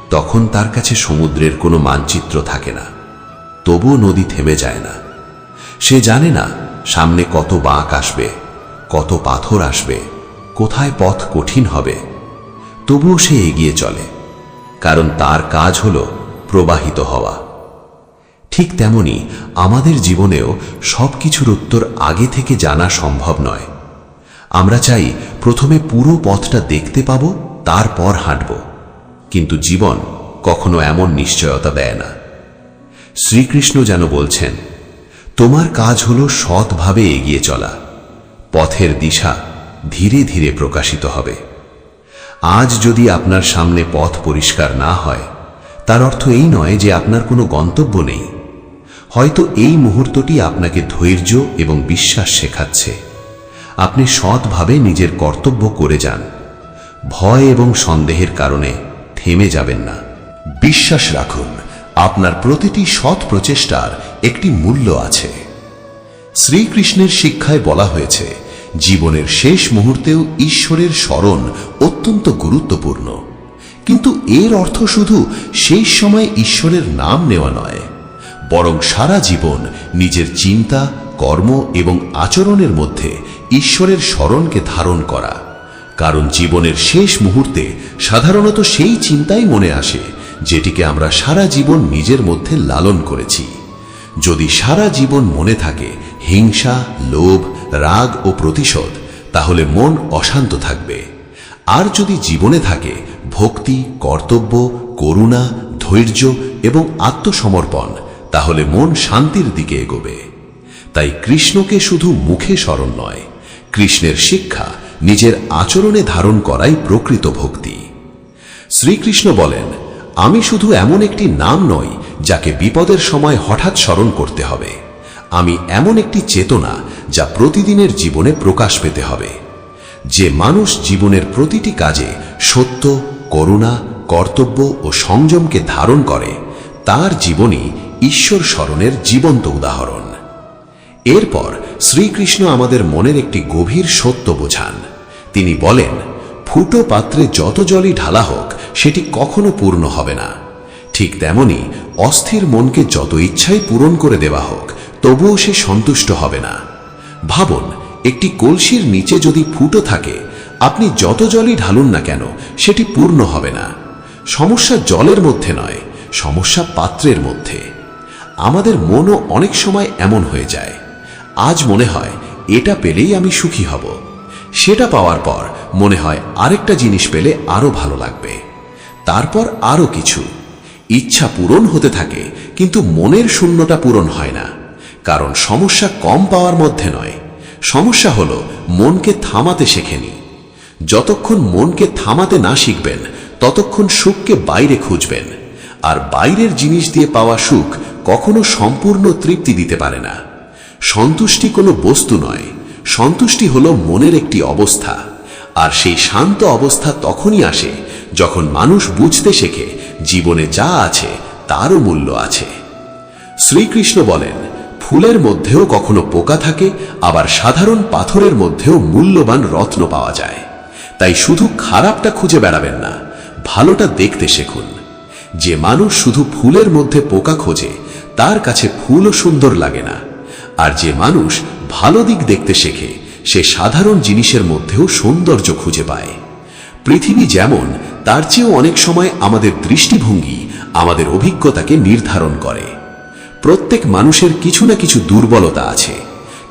S5: তখন তার কাছে সমুদ্রের কোনো মানচিত্র থাকে না। তবুও নদী থেমে যায় না। সে জানে না সামনে কত বাঁক আসবে, কত পাথর আসবে, কোথায় পথ কঠিন হবে। তবুও সে এগিয়ে চলে, কারণ তার কাজ হল প্রবাহিত হওয়া। ঠিক তেমনি আমাদের জীবনেও সবকিছুর উত্তর আগে থেকে জানা সম্ভব নয়। আমরা চাই প্রথমে পুরো পথটা দেখতে পাব, তারপর হাঁটব, কিন্তু জীবন কখনো এমন নিশ্চয়তা দেয় না। শ্রীকৃষ্ণ যেন বলছেন, তোমার কাজ হল সৎভাবে এগিয়ে চলা। পথের দিশা ধীরে ধীরে প্রকাশিত হবে। আজ যদি আপনার সামনে পথ পরিষ্কার না হয়, তার অর্থ এই নয় যে আপনার কোনো গন্তব্য নেই। হয়তো এই মুহূর্তটি আপনাকে ধৈর্য এবং বিশ্বাস শেখাচ্ছে। আপনি সৎভাবে নিজের কর্তব্য করে যান। ভয় এবং সন্দেহের কারণে থেমে যাবেন না।
S4: বিশ্বাস রাখুন, আপনার প্রতিটি সৎ প্রচেষ্টার একটি মূল্য আছে। শ্রীকৃষ্ণের শিক্ষায় বলা হয়েছে, জীবনের শেষ মুহূর্তেও ঈশ্বরের স্মরণ অত্যন্ত গুরুত্বপূর্ণ। কিন্তু এর অর্থ শুধু সেই সময় ঈশ্বরের নাম নেওয়া নয়, বরং সারা জীবন নিজের চিন্তা, কর্ম এবং আচরণের মধ্যে ঈশ্বরের স্মরণকে ধারণ করা। কারণ জীবনের শেষ মুহূর্তে সাধারণত সেই চিন্তাই মনে আসে যেটিকে আমরা সারা জীবন নিজের মধ্যে লালন করেছি। যদি সারা জীবন মনে থাকে হিংসা, লোভ, রাগ ও প্রতিশোধ, তাহলে মন অশান্ত থাকবে। আর যদি জীবনে থাকে ভক্তি, কর্তব্য, করুণা, ধৈর্য এবং আত্মসমর্পণ, তাহলে মন শান্তির দিকে এগোবে। তাই কৃষ্ণকে শুধু মুখে স্মরণ নয়, কৃষ্ণের শিক্ষা নিজের আচরণে ধারণ করাই প্রকৃত ভক্তি। শ্রীকৃষ্ণ বলেন, আমি শুধু এমন একটি নাম নই যাকে বিপদের সময় হঠাৎ স্মরণ করতে হবে। আমি এমন একটি চেতনা যা প্রতিদিনের জীবনে প্রকাশ পেতে হবে। যে মানুষ জীবনের প্রতিটি কাজে সত্য, করুণা, কর্তব্য ও সংযমকে ধারণ করে, তার জীবনই ঈশ্বর স্মরণের জীবন্ত উদাহরণ। এরপর শ্রীকৃষ্ণ আমাদের মনের একটি গভীর সত্য বোঝান। তিনি বলেন, ফুটো পাত্রে যত জলই ঢালা হোক সেটি কখনো পূর্ণ হবে না। ঠিক তেমনি অস্থির মনকে যত ইচ্ছাই পূরণ করে দেওয়া হোক, তবুও সে সন্তুষ্ট হবে না। ভাবুন, একটি কলসির নিচে যদি ফুটো থাকে, আপনি যত জলই ঢালুন না কেন সেটি পূর্ণ হবে না। সমস্যা জলের মধ্যে নয়, সমস্যা পাত্রের মধ্যে। আমাদের মনও অনেক সময় এমন হয়ে যায়। আজ মনে হয় এটা পেলেই আমি সুখী হব, সেটা পাওয়ার পর মনে হয় আরেকটা জিনিস পেলে আরো ভালো লাগবে, তারপর আরো কিছু। ইচ্ছা পূরণ হতে থাকে, কিন্তু মনের শূন্যতা পূরণ হয় না। কারণ সমস্যা কম পাওয়ার মধ্যে নয়, সমস্যা হলো মনকে থামাতে শেখেনি। যতক্ষণ মনকে থামাতে না শিখবেন, ততক্ষণ সুখকে বাইরে খুঁজবেন। আর বাইরের জিনিস দিয়ে পাওয়া সুখ কখনো সম্পূর্ণ তৃপ্তি দিতে পারে না। সন্তুষ্টি কোনো বস্তু নয়, সন্তুষ্টি হলো মনের একটি অবস্থা। আর সেই শান্ত অবস্থা তখনই আসে যখন মানুষ বুঝতে শেখে জীবনে যা আছে তারও মূল্য আছে। শ্রীকৃষ্ণ বলেন, ফুলের মধ্যেও কখনো পোকা থাকে, আবার সাধারণ পাথরের মধ্যেও মূল্যবান রত্ন পাওয়া যায়। তাই শুধু খারাপটা খুঁজে বেড়াবেন না, ভালোটা দেখতে শিখুন। যে মানুষ শুধু ফুলের মধ্যে পোকা খোঁজে, তার কাছে ফুলও সুন্দর লাগে না। আর যে মানুষ ভালো দিক দেখতে শেখে, সে সাধারণ জিনিসের মধ্যেও সৌন্দর্য খুঁজে পায়। পৃথিবী যেমন, তার চেয়েও অনেক সময় আমাদের দৃষ্টিভঙ্গি আমাদের অভিজ্ঞতাকে নির্ধারণ করে। প্রত্যেক মানুষের কিছু না কিছু দুর্বলতা আছে,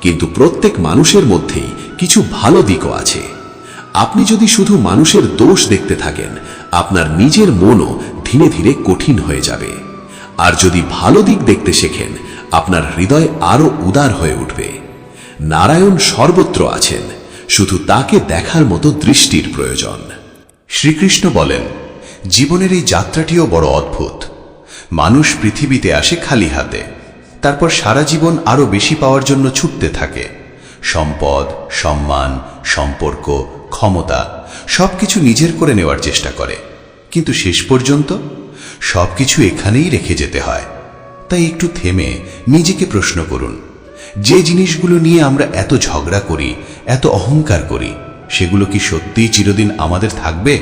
S4: কিন্তু প্রত্যেক মানুষের মধ্যেই কিছু ভালো দিকও আছে। আপনি যদি শুধু মানুষের দোষ দেখতে থাকেন, আপনার নিজের মনও ধীরে ধীরে কঠিন হয়ে যাবে। আর যদি ভালো দিক দেখতে শেখেন, আপনার হৃদয় আরো উদার হয়ে উঠবে। নারায়ণ সর্বত্র আছেন,
S5: শুধু তাকে দেখার মতো দৃষ্টির প্রয়োজন। শ্রীকৃষ্ণ বলেন, জীবনের এই যাত্রাটিও বড় অদ্ভুত। মানুষ পৃথিবীতে আসে খালি হাতে, তারপর সারা জীবন আরো বেশি পাওয়ার জন্য ছুটতে থাকে। সম্পদ, সম্মান, সম্পর্ক, ক্ষমতা সবকিছু নিজের করে নেওয়ার চেষ্টা করে, কিন্তু শেষ পর্যন্ত সবকিছু এখানেই রেখে যেতে হয়। তাই একটু থেমে নিজেকে প্রশ্ন করুন, যে জিনিসগুলো নিয়ে আমরা এত ঝগড়া করি, এত অহংকার করি, সেগুলো কি সত্যিই চিরদিন আমাদের থাকবে?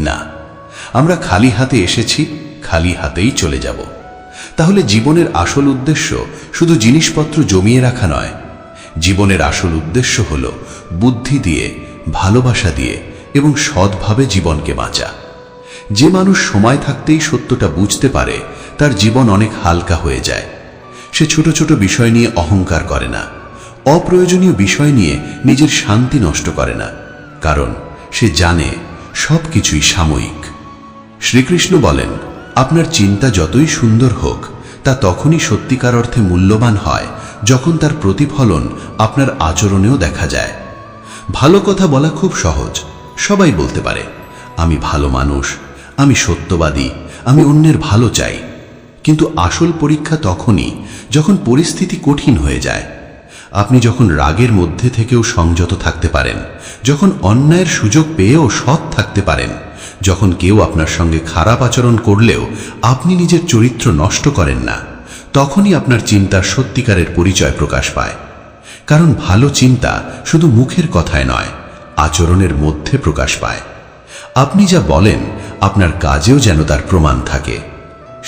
S5: না, আমরা খালি হাতে এসেছি, খালি হাতেই চলে যাব। তাহলে জীবনের আসল উদ্দেশ্য শুধু জিনিসপত্র জমিয়ে রাখা নয়। জীবনের আসল উদ্দেশ্য হল বুদ্ধি দিয়ে, ভালোবাসা দিয়ে এবং সৎভাবে জীবনকে বাঁচা। যে মানুষ সময় থাকতেই সত্যটা বুঝতে পারে, তার জীবন অনেক হালকা হয়ে যায়। সে ছোট ছোট বিষয় নিয়ে অহংকার করে না, অপ্রয়োজনীয় বিষয় নিয়ে নিজের শান্তি নষ্ট করে না, কারণ সে জানে সবকিছুই সাময়িক। শ্রীকৃষ্ণ বলেন, আপনার চিন্তা যতই সুন্দর হোক, তা তখনই সত্যিকার অর্থে মূল্যবান হয় যখন তার প্রতিফলন আপনার আচরণেও দেখা যায়। ভালো কথা বলা খুব সহজ, সবাই বলতে পারে, আমি ভালো মানুষ, আমি সত্যবাদী, আমি অন্যের ভালো চাই। কিন্তু আসল পরীক্ষা তখনই যখন পরিস্থিতি কঠিন হয়ে যায়। আপনি যখন রাগের মধ্যে থেকেও সংযত থাকতে পারেন, যখন অন্যায়ের সুযোগ পেয়েও সৎ থাকতে পারেন, যখন কেউ আপনার সঙ্গে খারাপ আচরণ করলেও আপনি নিজের চরিত্র নষ্ট করেন না, তখনই আপনার চিন্তার সত্যিকারের পরিচয় প্রকাশ পায়। কারণ ভালো চিন্তা শুধু মুখের কথায় নয়, আচরণের মধ্যে প্রকাশ পায়। আপনি যা বলেন, আপনার কাজেও যেন তার প্রমাণ থাকে।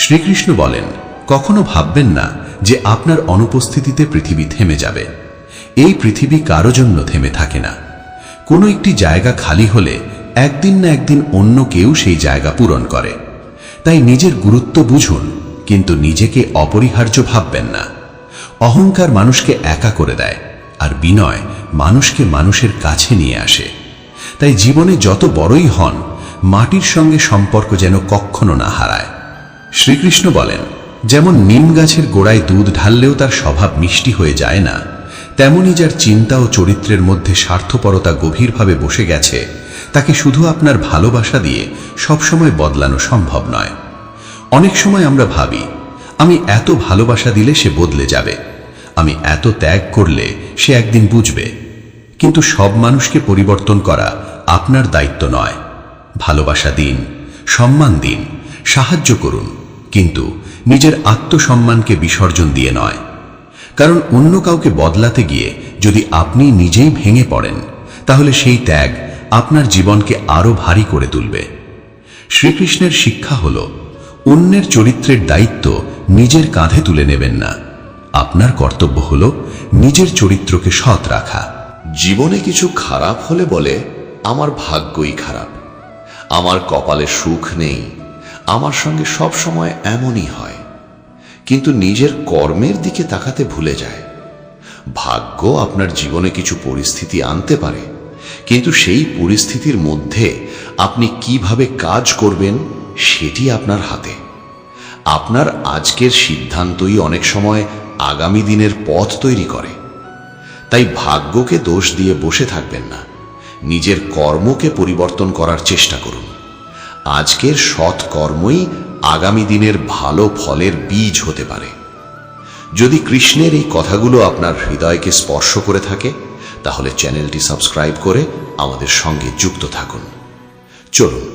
S5: শ্রীকৃষ্ণ বলেন, কখনো ভাববেন না যে আপনার অনুপস্থিতিতে পৃথিবী থেমে যাবে। এই পৃথিবী কারো জন্য থেমে থাকে না। কোনো একটি জায়গা খালি হলে একদিন না একদিন অন্য কেউ সেই জায়গা পূরণ করে। তাই নিজের গুরুত্ব বুঝুন, কিন্তু নিজেকে অপরিহার্য ভাববেন না। অহংকার মানুষকে একা করে দেয়, আর বিনয় মানুষকে মানুষের কাছে নিয়ে আসে। তাই জীবনে যত বড়ই হন, মাটির সঙ্গে সম্পর্ক যেন কখনো না হারায়। শ্রীকৃষ্ণ বলেন, যেমন নিম গাছের গোড়ায় দুধ ঢাললেও তার স্বভাব মিষ্টি হয়ে যায় না, তেমনি যার চিন্তা ও চরিত্রের মধ্যে স্বার্থপরতা গভীরভাবে বসে গেছে, তাকে শুধু আপনার ভালোবাসা দিয়ে সবসময় বদলানো সম্ভব নয়। অনেক সময় আমরা ভাবি, আমি এত ভালোবাসা দিলে সে বদলে যাবে, আমি এত ত্যাগ করলে সে একদিন বুঝবে। কিন্তু সব মানুষকে পরিবর্তন করা আপনার দায়িত্ব নয়। ভালোবাসা দিন, সম্মান দিন, সাহায্য করুন, কিন্তু নিজের আত্মসম্মানকে বিসর্জন দিয়ে নয়। কারণ অন্য কাউকে বদলাতে গিয়ে যদি আপনি নিজেই ভেঙে পড়েন, তাহলে সেই ত্যাগ আপনার জীবনকে আরো ভারী করে তুলবে। শ্রীকৃষ্ণের শিক্ষা হল, অন্যের চরিত্রের দায়িত্ব নিজের কাঁধে তুলে নেবেন না। আপনার কর্তব্য হল নিজের চরিত্রকে সৎ রাখা।
S6: জীবনে কিছু খারাপ হলে বলে, আমার ভাগ্যই খারাপ, আমার কপালে সুখ নেই, আমার সঙ্গে সব সময় এমনই হয়। কিন্তু নিজের কর্মের দিকে তাকাতে ভুলে যায়। ভাগ্য আপনার জীবনে কিছু পরিস্থিতি আনতে পারে, কিন্তু সেই পরিস্থিতির মধ্যে আপনি কিভাবে কাজ করবেন সেটি আপনার হাতে। আপনার আজকের সিদ্ধান্তই অনেক সময় আগামী দিনের পথ তৈরি করে। তাই ভাগ্যকে দোষ দিয়ে বসে থাকবেন না, নিজের কর্মকে পরিবর্তন করার চেষ্টা করুন। আজকের সৎ কর্মই আগামী দিনের ভালো ফলের বীজ হতে পারে। যদি কৃষ্ণের এই কথাগুলো আপনার হৃদয়কে স্পর্শ করে থাকে, তাহলে চ্যানেলটি সাবস্ক্রাইব করে আমাদের সঙ্গে যুক্ত থাকুন। চলুন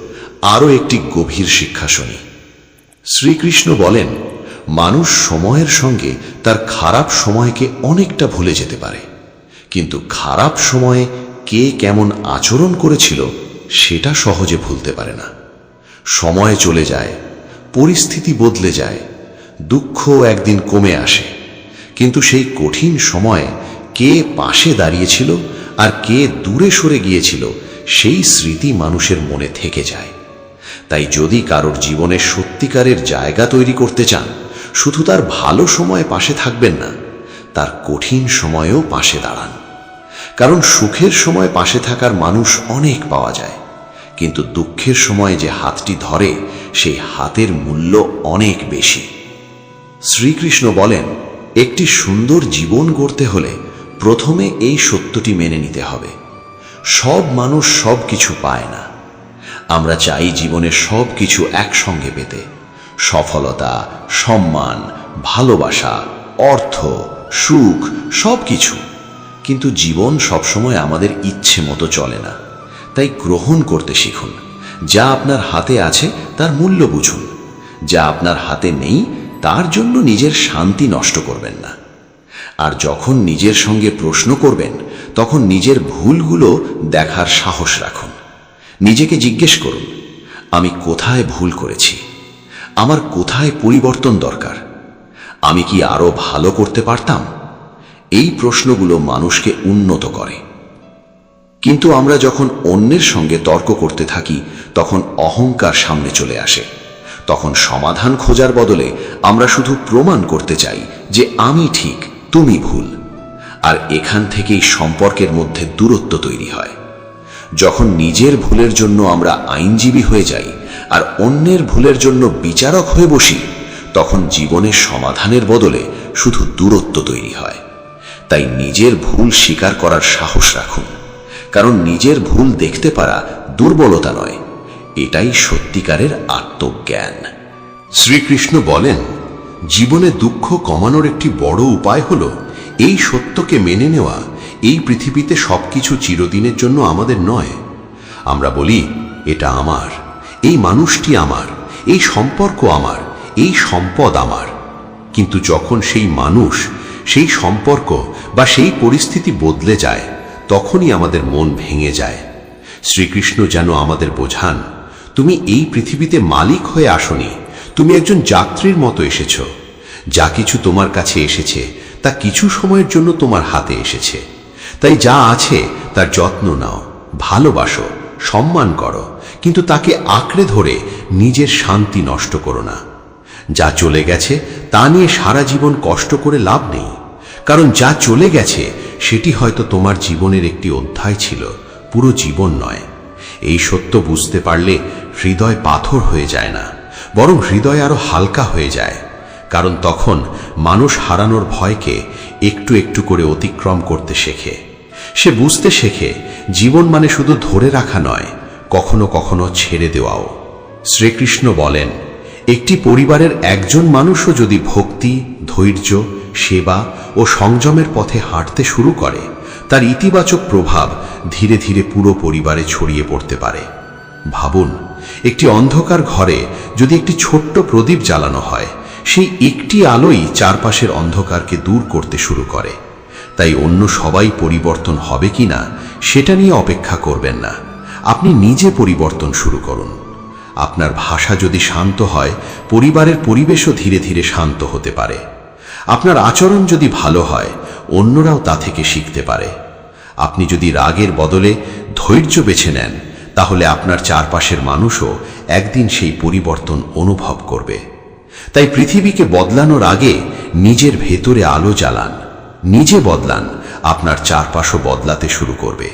S6: আরও একটি গভীর শিক্ষা শুনি। শ্রীকৃষ্ণ বলেন, মানুষ সময়ের সঙ্গে তার খারাপ সময়কে অনেকটা ভুলে যেতে পারে, কিন্তু খারাপ সময়ে কে কেমন আচরণ করেছিল সেটা সহজে ভুলতে পারে না। সময় চলে যায়, পরিস্থিতি বদলে যায়, দুঃখ একদিন কমে আসে, কিন্তু সেই কঠিন সময়ে কে পাশে দাঁড়িয়েছিল আর কে দূরে সরে গিয়েছিল সেই স্মৃতি মানুষের মনে থেকে যায়। তাই যদি কারোর জীবনে সত্যিকারের জায়গা তৈরি করতে চান, শুধু তার ভালো সময়ে পাশে থাকবেন না, তার কঠিন সময়েও পাশে দাঁড়ান। কারণ সুখের সময় পাশে থাকার মানুষ অনেক পাওয়া যায়, কিন্তু দুঃখের সময় যে হাতটি ধরে সেই হাতের মূল্য অনেক বেশি। শ্রীকৃষ্ণ বলেন, একটি সুন্দর জীবন গড়তে হলে প্রথমে এই সত্যটি মেনে নিতে হবে, সব মানুষ সব কিছু পায় না। আমরা চাই জীবনে সব কিছু একসঙ্গে পেতে, সফলতা, সম্মান, ভালোবাসা, অর্থ, সুখ, সব কিছু। কিন্তু জীবন সবসময় আমাদের ইচ্ছে মতো চলে না। তাই গ্রহণ করতে শিখুন। যা আপনার হাতে আছে তার মূল্য বুঝুন। যা আপনার হাতে নেই তার জন্য নিজের শান্তি নষ্ট করবেন না। আর যখন নিজের সঙ্গে প্রশ্ন করবেন তখন নিজের ভুলগুলো দেখার সাহস রাখুন। নিজেকে জিজ্ঞেস করুন, আমি কোথায় ভুল করেছি? আমার কোথায় পরিবর্তন দরকার? আমি কি আরো ভালো করতে পারতাম? এই প্রশ্নগুলো মানুষকে উন্নত করে। কিন্তু আমরা যখন অন্যের সঙ্গে তর্ক করতে থাকি তখন অহংকার সামনে চলে আসে। তখন সমাধান খোঁজার বদলে আমরা শুধু প্রমাণ করতে চাই যে আমি ঠিক, তুমি ভুল। আর এখান থেকেই সম্পর্কের মধ্যে দূরত্ব তৈরি হয়। যখন নিজের ভুলের জন্য আমরা আইনজীবী হয়ে যাই আর অন্যের ভুলের জন্য বিচারক হয়ে বসি, তখন জীবনের সমাধানের বদলে শুধু দূরত্ব তৈরি হয়। তাই নিজের ভুল স্বীকার করার সাহস রাখুন, কারণ নিজের ভুল দেখতে পারা দুর্বলতা নয়, এটাই সত্যিকারের আত্মজ্ঞান।
S5: শ্রীকৃষ্ণ বলেন, জীবনে দুঃখ কমানোর একটি বড় উপায় হল এই সত্যকে মেনে নেওয়া, এই পৃথিবীতে সবকিছু চিরদিনের জন্য আমাদের নয়। আমরা বলি, এটা আমার, এই মানুষটি আমার, এই সম্পর্ক আমার, এই সম্পদ আমার। কিন্তু যখন সেই মানুষ, সেই সম্পর্ক বা সেই পরিস্থিতি বদলে যায়, তখনই আমাদের মন ভেঙে যায়। শ্রীকৃষ্ণ যেন আমাদের বোঝান, তুমি এই পৃথিবীতে মালিক হয়ে আসনি, তুমি একজন যাত্রীর মতো এসেছ। যা কিছু তোমার কাছে এসেছে তা কিছু সময়ের জন্য তোমার হাতে এসেছে। তাই যা আছে তার যত্ন নাও, ভালোবাসো, সম্মান করো, কিন্তু তাকে আঁকড়ে ধরে নিজের শান্তি নষ্ট করো না। যা চলে গেছে তা নিয়ে সারা জীবন কষ্ট করে লাভ নেই, কারণ যা চলে গেছে সেটি হয়তো তোমার জীবনের একটি অধ্যায় ছিল, পুরো জীবন নয়। এই সত্য বুঝতে পারলে হৃদয় পাথর হয়ে যায় না, বরং হৃদয় আরো হালকা হয়ে যায়। কারণ তখন মানুষ হারানোর ভয়কে একটু একটু করে অতিক্রম করতে শেখে। সে বুঝতে শেখে জীবন মানে শুধু ধরে রাখা নয়, কখনো কখনো ছেড়ে দেওয়াও। শ্রীকৃষ্ণ বলেন, একটি পরিবারের একজন মানুষও যদি ভক্তি, ধৈর্য, সেবা ও সংযমের পথে হাঁটতে শুরু করে, তার ইতিবাচক প্রভাব ধীরে ধীরে পুরো পরিবারে ছড়িয়ে পড়তে পারে। ভাবুন, একটি অন্ধকার ঘরে যদি একটি ছোট্ট প্রদীপ জ্বালানো হয়, সেই একটি আলোই চারপাশের অন্ধকারকে দূর করতে শুরু করে। তাই অন্য সবাই পরিবর্তন হবে কিনা সেটা নিয়ে অপেক্ষা করবেন না, আপনি নিজে পরিবর্তন শুরু করুন। আপনার ভাষা যদি শান্ত হয়, পরিবারের পরিবেশও ধীরে ধীরে শান্ত হতে পারে। আপনার আচরণ যদি ভালো হয়, অন্যরাও তা থেকে শিখতে পারে। আপনি যদি রাগের বদলে ধৈর্য বেছে নেন, তাহলে আপনার চারপাশের মানুষও একদিন সেই পরিবর্তন অনুভব করবে। তাই পৃথিবীকে বদলানোর আগে নিজের ভেতরে আলো জ্বালান, নিজে বদলান, আপনার চারপাশও বদলাতে শুরু করবে।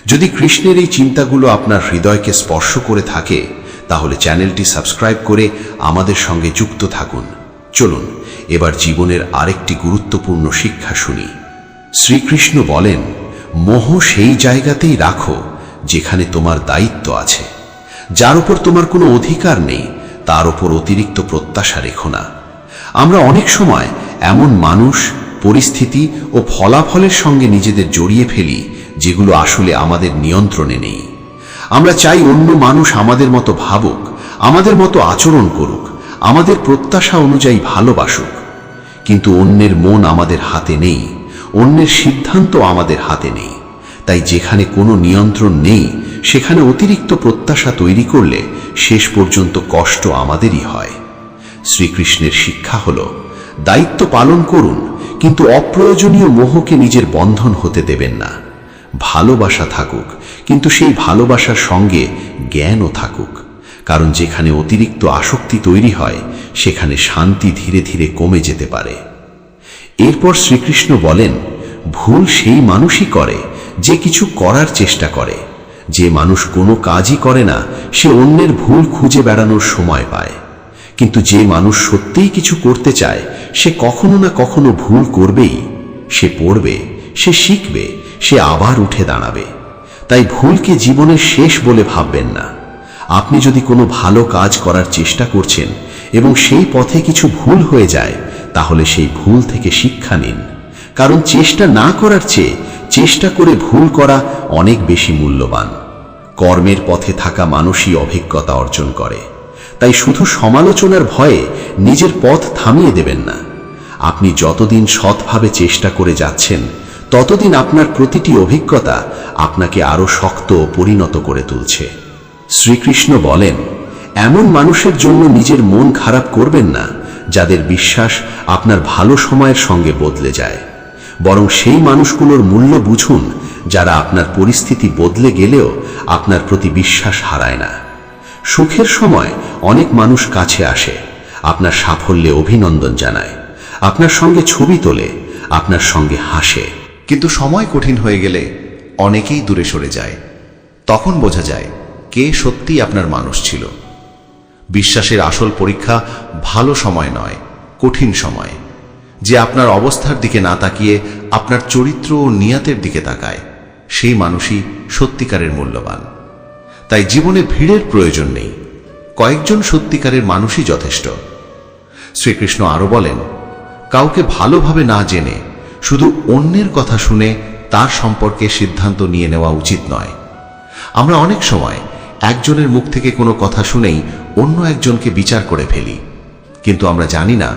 S5: যদি কৃষ্ণের এই চিন্তাগুলো আপনার হৃদয়কে স্পর্শ করে থাকে, তাহলে চ্যানেলটি সাবস্ক্রাইব করে আমাদের সঙ্গে যুক্ত থাকুন। চলুন এবার জীবনের আরেকটি গুরুত্বপূর্ণ শিক্ষা শুনি। শ্রীকৃষ্ণ বলেন, মোহ সেই জায়গাতেই রাখো যেখানে তোমার দায়িত্ব আছে। যার উপর তোমার কোনো অধিকার নেই, তার উপর অতিরিক্ত প্রত্যাশা রেখো না। আমরা অনেক সময় এমন মানুষ, পরিস্থিতি ও ফলাফলের সঙ্গে নিজেদের জড়িয়ে ফেলি যেগুলো আসলে আমাদের নিয়ন্ত্রণে নেই। আমরা চাই অন্য মানুষ আমাদের মতো ভাবুক, আমাদের মতো আচরণ করুক, আমাদের প্রত্যাশা অনুযায়ী ভালোবাসুক। কিন্তু অন্যের মন আমাদের হাতে নেই, অন্যের সিদ্ধান্ত আমাদের হাতে নেই। তাই যেখানে কোনো নিয়ন্ত্রণ নেই, সেখানে অতিরিক্ত প্রত্যাশা তৈরি করলে শেষ পর্যন্ত কষ্ট আমাদেরই হয়। শ্রীকৃষ্ণের শিক্ষা হল, দায়িত্ব পালন করুন, কিন্তু অপ্রয়োজনীয় মোহকে নিজের বন্ধন হতে দেবেন না। ভালোবাসা থাকুক, কিন্তু সেই ভালোবাসার সঙ্গে জ্ঞানও থাকুক। কারণ যেখানে অতিরিক্ত আসক্তি তৈরি হয়, সেখানে শান্তি ধীরে ধীরে কমে যেতে পারে। এরপর শ্রীকৃষ্ণ বলেন, ভুল সেই মানুষই করে যে কিছু করার চেষ্টা করে। যে মানুষ কোনো কাজই করে না, সে অন্যের ভুল খুঁজে বেড়ানোর সময় পায়। কিন্তু যে মানুষ সত্যিই কিছু করতে চায়, সে কখনো না কখনো ভুল করবেই। সে পড়বে, সে শিখবে, সে আবার উঠে দাঁড়াবে।
S4: তাই ভুলকে জীবনের শেষ বলে ভাববেন না। আপনি যদি কোনো ভালো কাজ করার চেষ্টা করছেন এবং সেই পথে কিছু ভুল হয়ে যায়, তাহলে সেই ভুল থেকে শিক্ষা নিন। কারণ চেষ্টা না করার চেয়ে চেষ্টা করে ভুল করা অনেক বেশি মূল্যবান। কর্মের পথে থাকা মানুষই অভিজ্ঞতা অর্জন করে। তাই শুধু সমালোচনার ভয়ে নিজের পথ থামিয়ে দেবেন না। আপনি যতদিন সৎভাবে চেষ্টা করে যাচ্ছেন, ততদিন আপনার প্রতিটি অভিজ্ঞতা আপনাকে আরো শক্ত ও পরিণত করে তুলছে। শ্রীকৃষ্ণ বলেন, এমন মানুষের জন্য নিজের মন খারাপ করবেন না যাদের বিশ্বাস আপনার ভালো সময়ের সঙ্গে বদলে যায়। বরং সেই মানুষগুলোর মূল্য বুঝুন যারা আপনার পরিস্থিতি বদলে গেলেও আপনার প্রতি বিশ্বাস হারায় না। সুখের সময় অনেক মানুষ কাছে আসে, আপনার সাফল্যে অভিনন্দন জানায়, আপনার সঙ্গে ছবি তোলে, আপনার সঙ্গে হাসে।
S5: কিন্তু সময় কঠিন হয়ে গেলে অনেকেই দূরে সরে যায়। তখন বোঝা যায় কে সত্যি আপনার মানুষ ছিল। বিশ্বাসের আসল পরীক্ষা ভালো সময় নয়, কঠিন সময়। যে আপনার অবস্থার দিকে না তাকিয়ে আপনার চরিত্র ও নিয়াতের দিকে তাকায়, সেই মানুষই সত্যিকারের মূল্যবান। তাই জীবনে ভিড়ের প্রয়োজন নেই, কয়েকজন সত্যিকারের মানুষই যথেষ্ট। শ্রীকৃষ্ণ আরো বলেন, কাউকে ভালোভাবে না জেনে শুধু অন্যের কথা শুনে তার সম্পর্কে সিদ্ধান্ত নিয়ে নেওয়া উচিত নয়। আমরা অনেক সময় একজনের মুখ থেকে কোনো কথা শুনেই অন্য একজনকে বিচার করে ফেলি, কিন্তু আমরা জানি না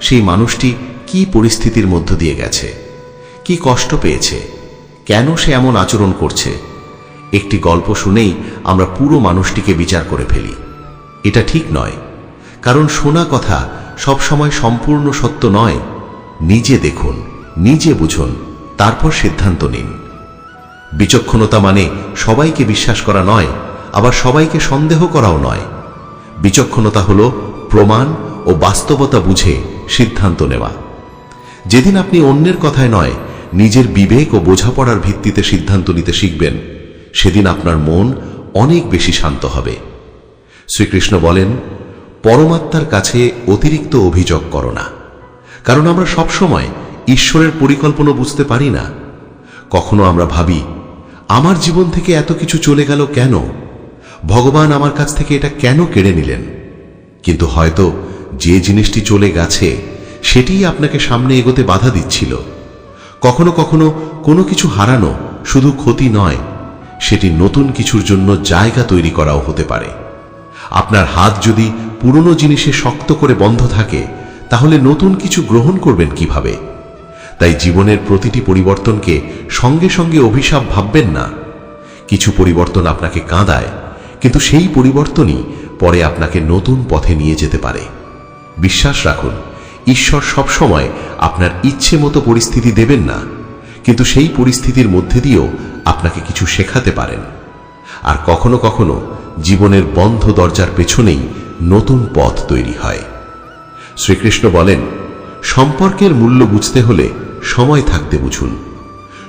S5: সেই মানুষটি কি পরিস্থিতির মধ্য দিয়ে গেছে, কি কষ্ট পেয়েছে, কেন সে এমন আচরণ করছে। একটি গল্প শুনেই আমরা পুরো মানুষটিকে বিচার করে ফেলি। এটা ঠিক নয়, কারণ শোনা কথা সবসময় সম্পূর্ণ সত্য নয়। নিজে দেখুন, নিজে বুঝুন, তারপর সিদ্ধান্ত নিন। বিচক্ষণতা মানে সবাইকে বিশ্বাস করা নয়, আবার সবাইকে সন্দেহ করাও নয়। বিচক্ষণতা হলো প্রমাণ ও বাস্তবতা বুঝে সিদ্ধান্ত নেওয়া। যেদিন আপনি অন্যের কথায় নয়, নিজের বিবেক ও বোঝাপড়ার ভিত্তিতে সিদ্ধান্ত নিতে শিখবেন, সেদিন আপনার মন অনেক বেশি শান্ত হবে। শ্রীকৃষ্ণ বলেন, পরমাত্মার কাছে অতিরিক্ত অভিযোগ করো না। কারণ আমরা সবসময় ঈশ্বরের পরিকল্পনা বুঝতে পারি না। কখনো আমরা ভাবি, আমার জীবন থেকে এত কিছু চলে গেল কেন? ভগবান আমার কাছ থেকে এটা কেন কেড়ে নিলেন? কিন্তু হয়তো যে জিনিসটি চলে গেছে সেটিই আপনাকে সামনে এগোতে বাধা দিচ্ছিল। কখনো কখনো কোনো কিছু হারানো শুধু ক্ষতি নয়, সেটি নতুন কিছুর জন্য জায়গা তৈরি করাও হতে পারে। আপনার হাত যদি পুরনো জিনিসে শক্ত করে বন্ধ থাকে, তাহলে নতুন কিছু গ্রহণ করবেন কিভাবে? তাই জীবনের প্রতিটি পরিবর্তনকে সঙ্গে সঙ্গে অভিশাপ ভাববেন না। কিছু পরিবর্তন আপনাকে কাঁদায়, কিন্তু সেই পরিবর্তনই পরে আপনাকে নতুন পথে নিয়ে যেতে পারে। বিশ্বাস রাখুন, ঈশ্বর সবসময় আপনার ইচ্ছে মতো পরিস্থিতি দেবেন না, কিন্তু সেই পরিস্থিতির মধ্যে দিয়েও আপনাকে কিছু শেখাতে পারেন। আর কখনো কখনো জীবনের বন্ধ দরজার পেছনেই নতুন পথ তৈরি হয়। শ্রীকৃষ্ণ বলেন, সম্পর্কের মূল্য বুঝতে হলে সময় থাকতে বুঝুন।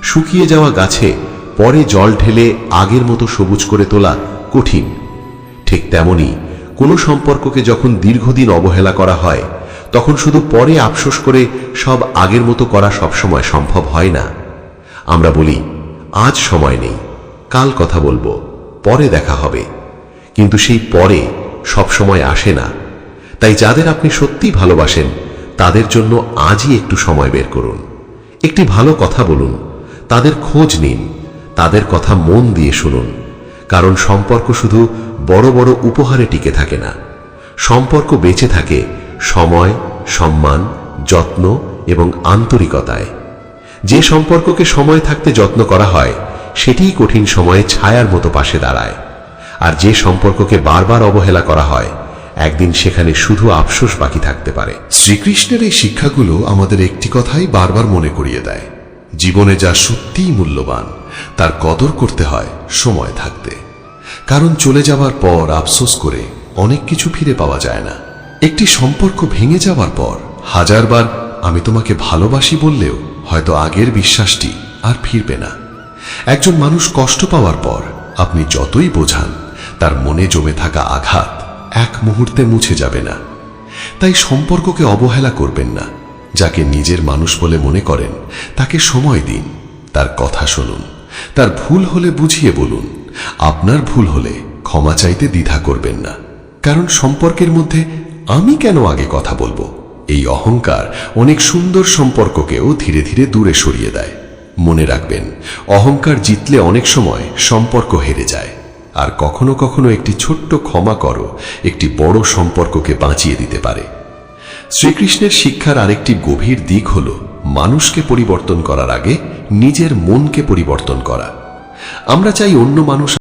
S5: শুকিয়ে যাওয়া গাছে পরে জল ঢেলে আগের মতো সবুজ করে তোলা কঠিন। ঠিক তেমনি কোনো সম্পর্ককে যখন দীর্ঘদিন অবহেলা করা হয়, তখন শুধু পরে আফসোস করে সব আগের মতো করা সবসময় সম্ভব হয় না। আমরা বলি, আজ সময় নেই, কাল কথা বলবো, পরে দেখা হবে, কিন্তু সেই পরে সবসময় আসে না। তাই যাদের আপনি সত্যিই ভালোবাসেন, তাদের জন্য আজই একটু সময় বের করুন। একটি ভালো কথা বলুন, তাদের খোঁজ নিন, তাদের কথা মন দিয়ে শুনুন। কারণ সম্পর্ক শুধু বড় বড় উপহারে টিকে থাকে না। সম্পর্ক বেঁচে থাকে সময়, সম্মান, যত্ন এবং আন্তরিকতায়। যে সম্পর্ককে সময় থাকতে যত্ন করা হয়, সেটিই কঠিন সময়ে ছায়ার মতো পাশে দাঁড়ায়। আর যে সম্পর্ককে বারবার অবহেলা করা হয়, একদিন সেখানে শুধু আফসোস বাকি থাকতে পারে। শ্রীকৃষ্ণের এই শিক্ষাগুলো আমাদের একটি কথাই বারবার মনে করিয়ে দেয়, জীবনে যা সত্যিই মূল্যবান তার কদর করতে হয় সময় থাকতে। কারণ চলে যাওয়ার পর আফসোস করে অনেক কিছু ফিরে পাওয়া যায় না। একটি সম্পর্ক ভেঙে যাওয়ার পর হাজারবার আমি তোমাকে ভালোবাসি বললেও হয়তো আগের বিশ্বাসটি আর ফিরবে না। একজন মানুষ কষ্ট পাওয়ার পর আপনি যতই বোঝান, তার মনে জমে থাকা আঘাত এক মুহূর্তে মুছে যাবে না। তাই সম্পর্ককে অবহেলা করবেন না। যাকে নিজের মানুষ বলে মনে করেন, তাকে সময় দিন, তার কথা শুনুন, তার ভুল হলে বুঝিয়ে বলুন। আপনার ভুল হলে ক্ষমা চাইতে দ্বিধা করবেন না, কারণ সম্পর্কের মধ্যে আমি কেন আগে কথা বলবো, এই অহংকার অনেক সুন্দর সম্পর্ককেও ধীরে ধীরে দূরে সরিয়ে দেয়। মনে রাখবেন, অহংকার জিতলে অনেক সময় সম্পর্ক হেরে যায়, আর কখনো কখনো একটি ছোট্ট ক্ষমা করো একটি বড় সম্পর্ককে বাঁচিয়ে দিতে পারে। শ্রীকৃষ্ণের শিক্ষার আরেকটি গভীর দিক হল মানুষকে পরিবর্তন করার আগে নিজের মনকে পরিবর্তন করা। আমরা চাই অন্য মানুষ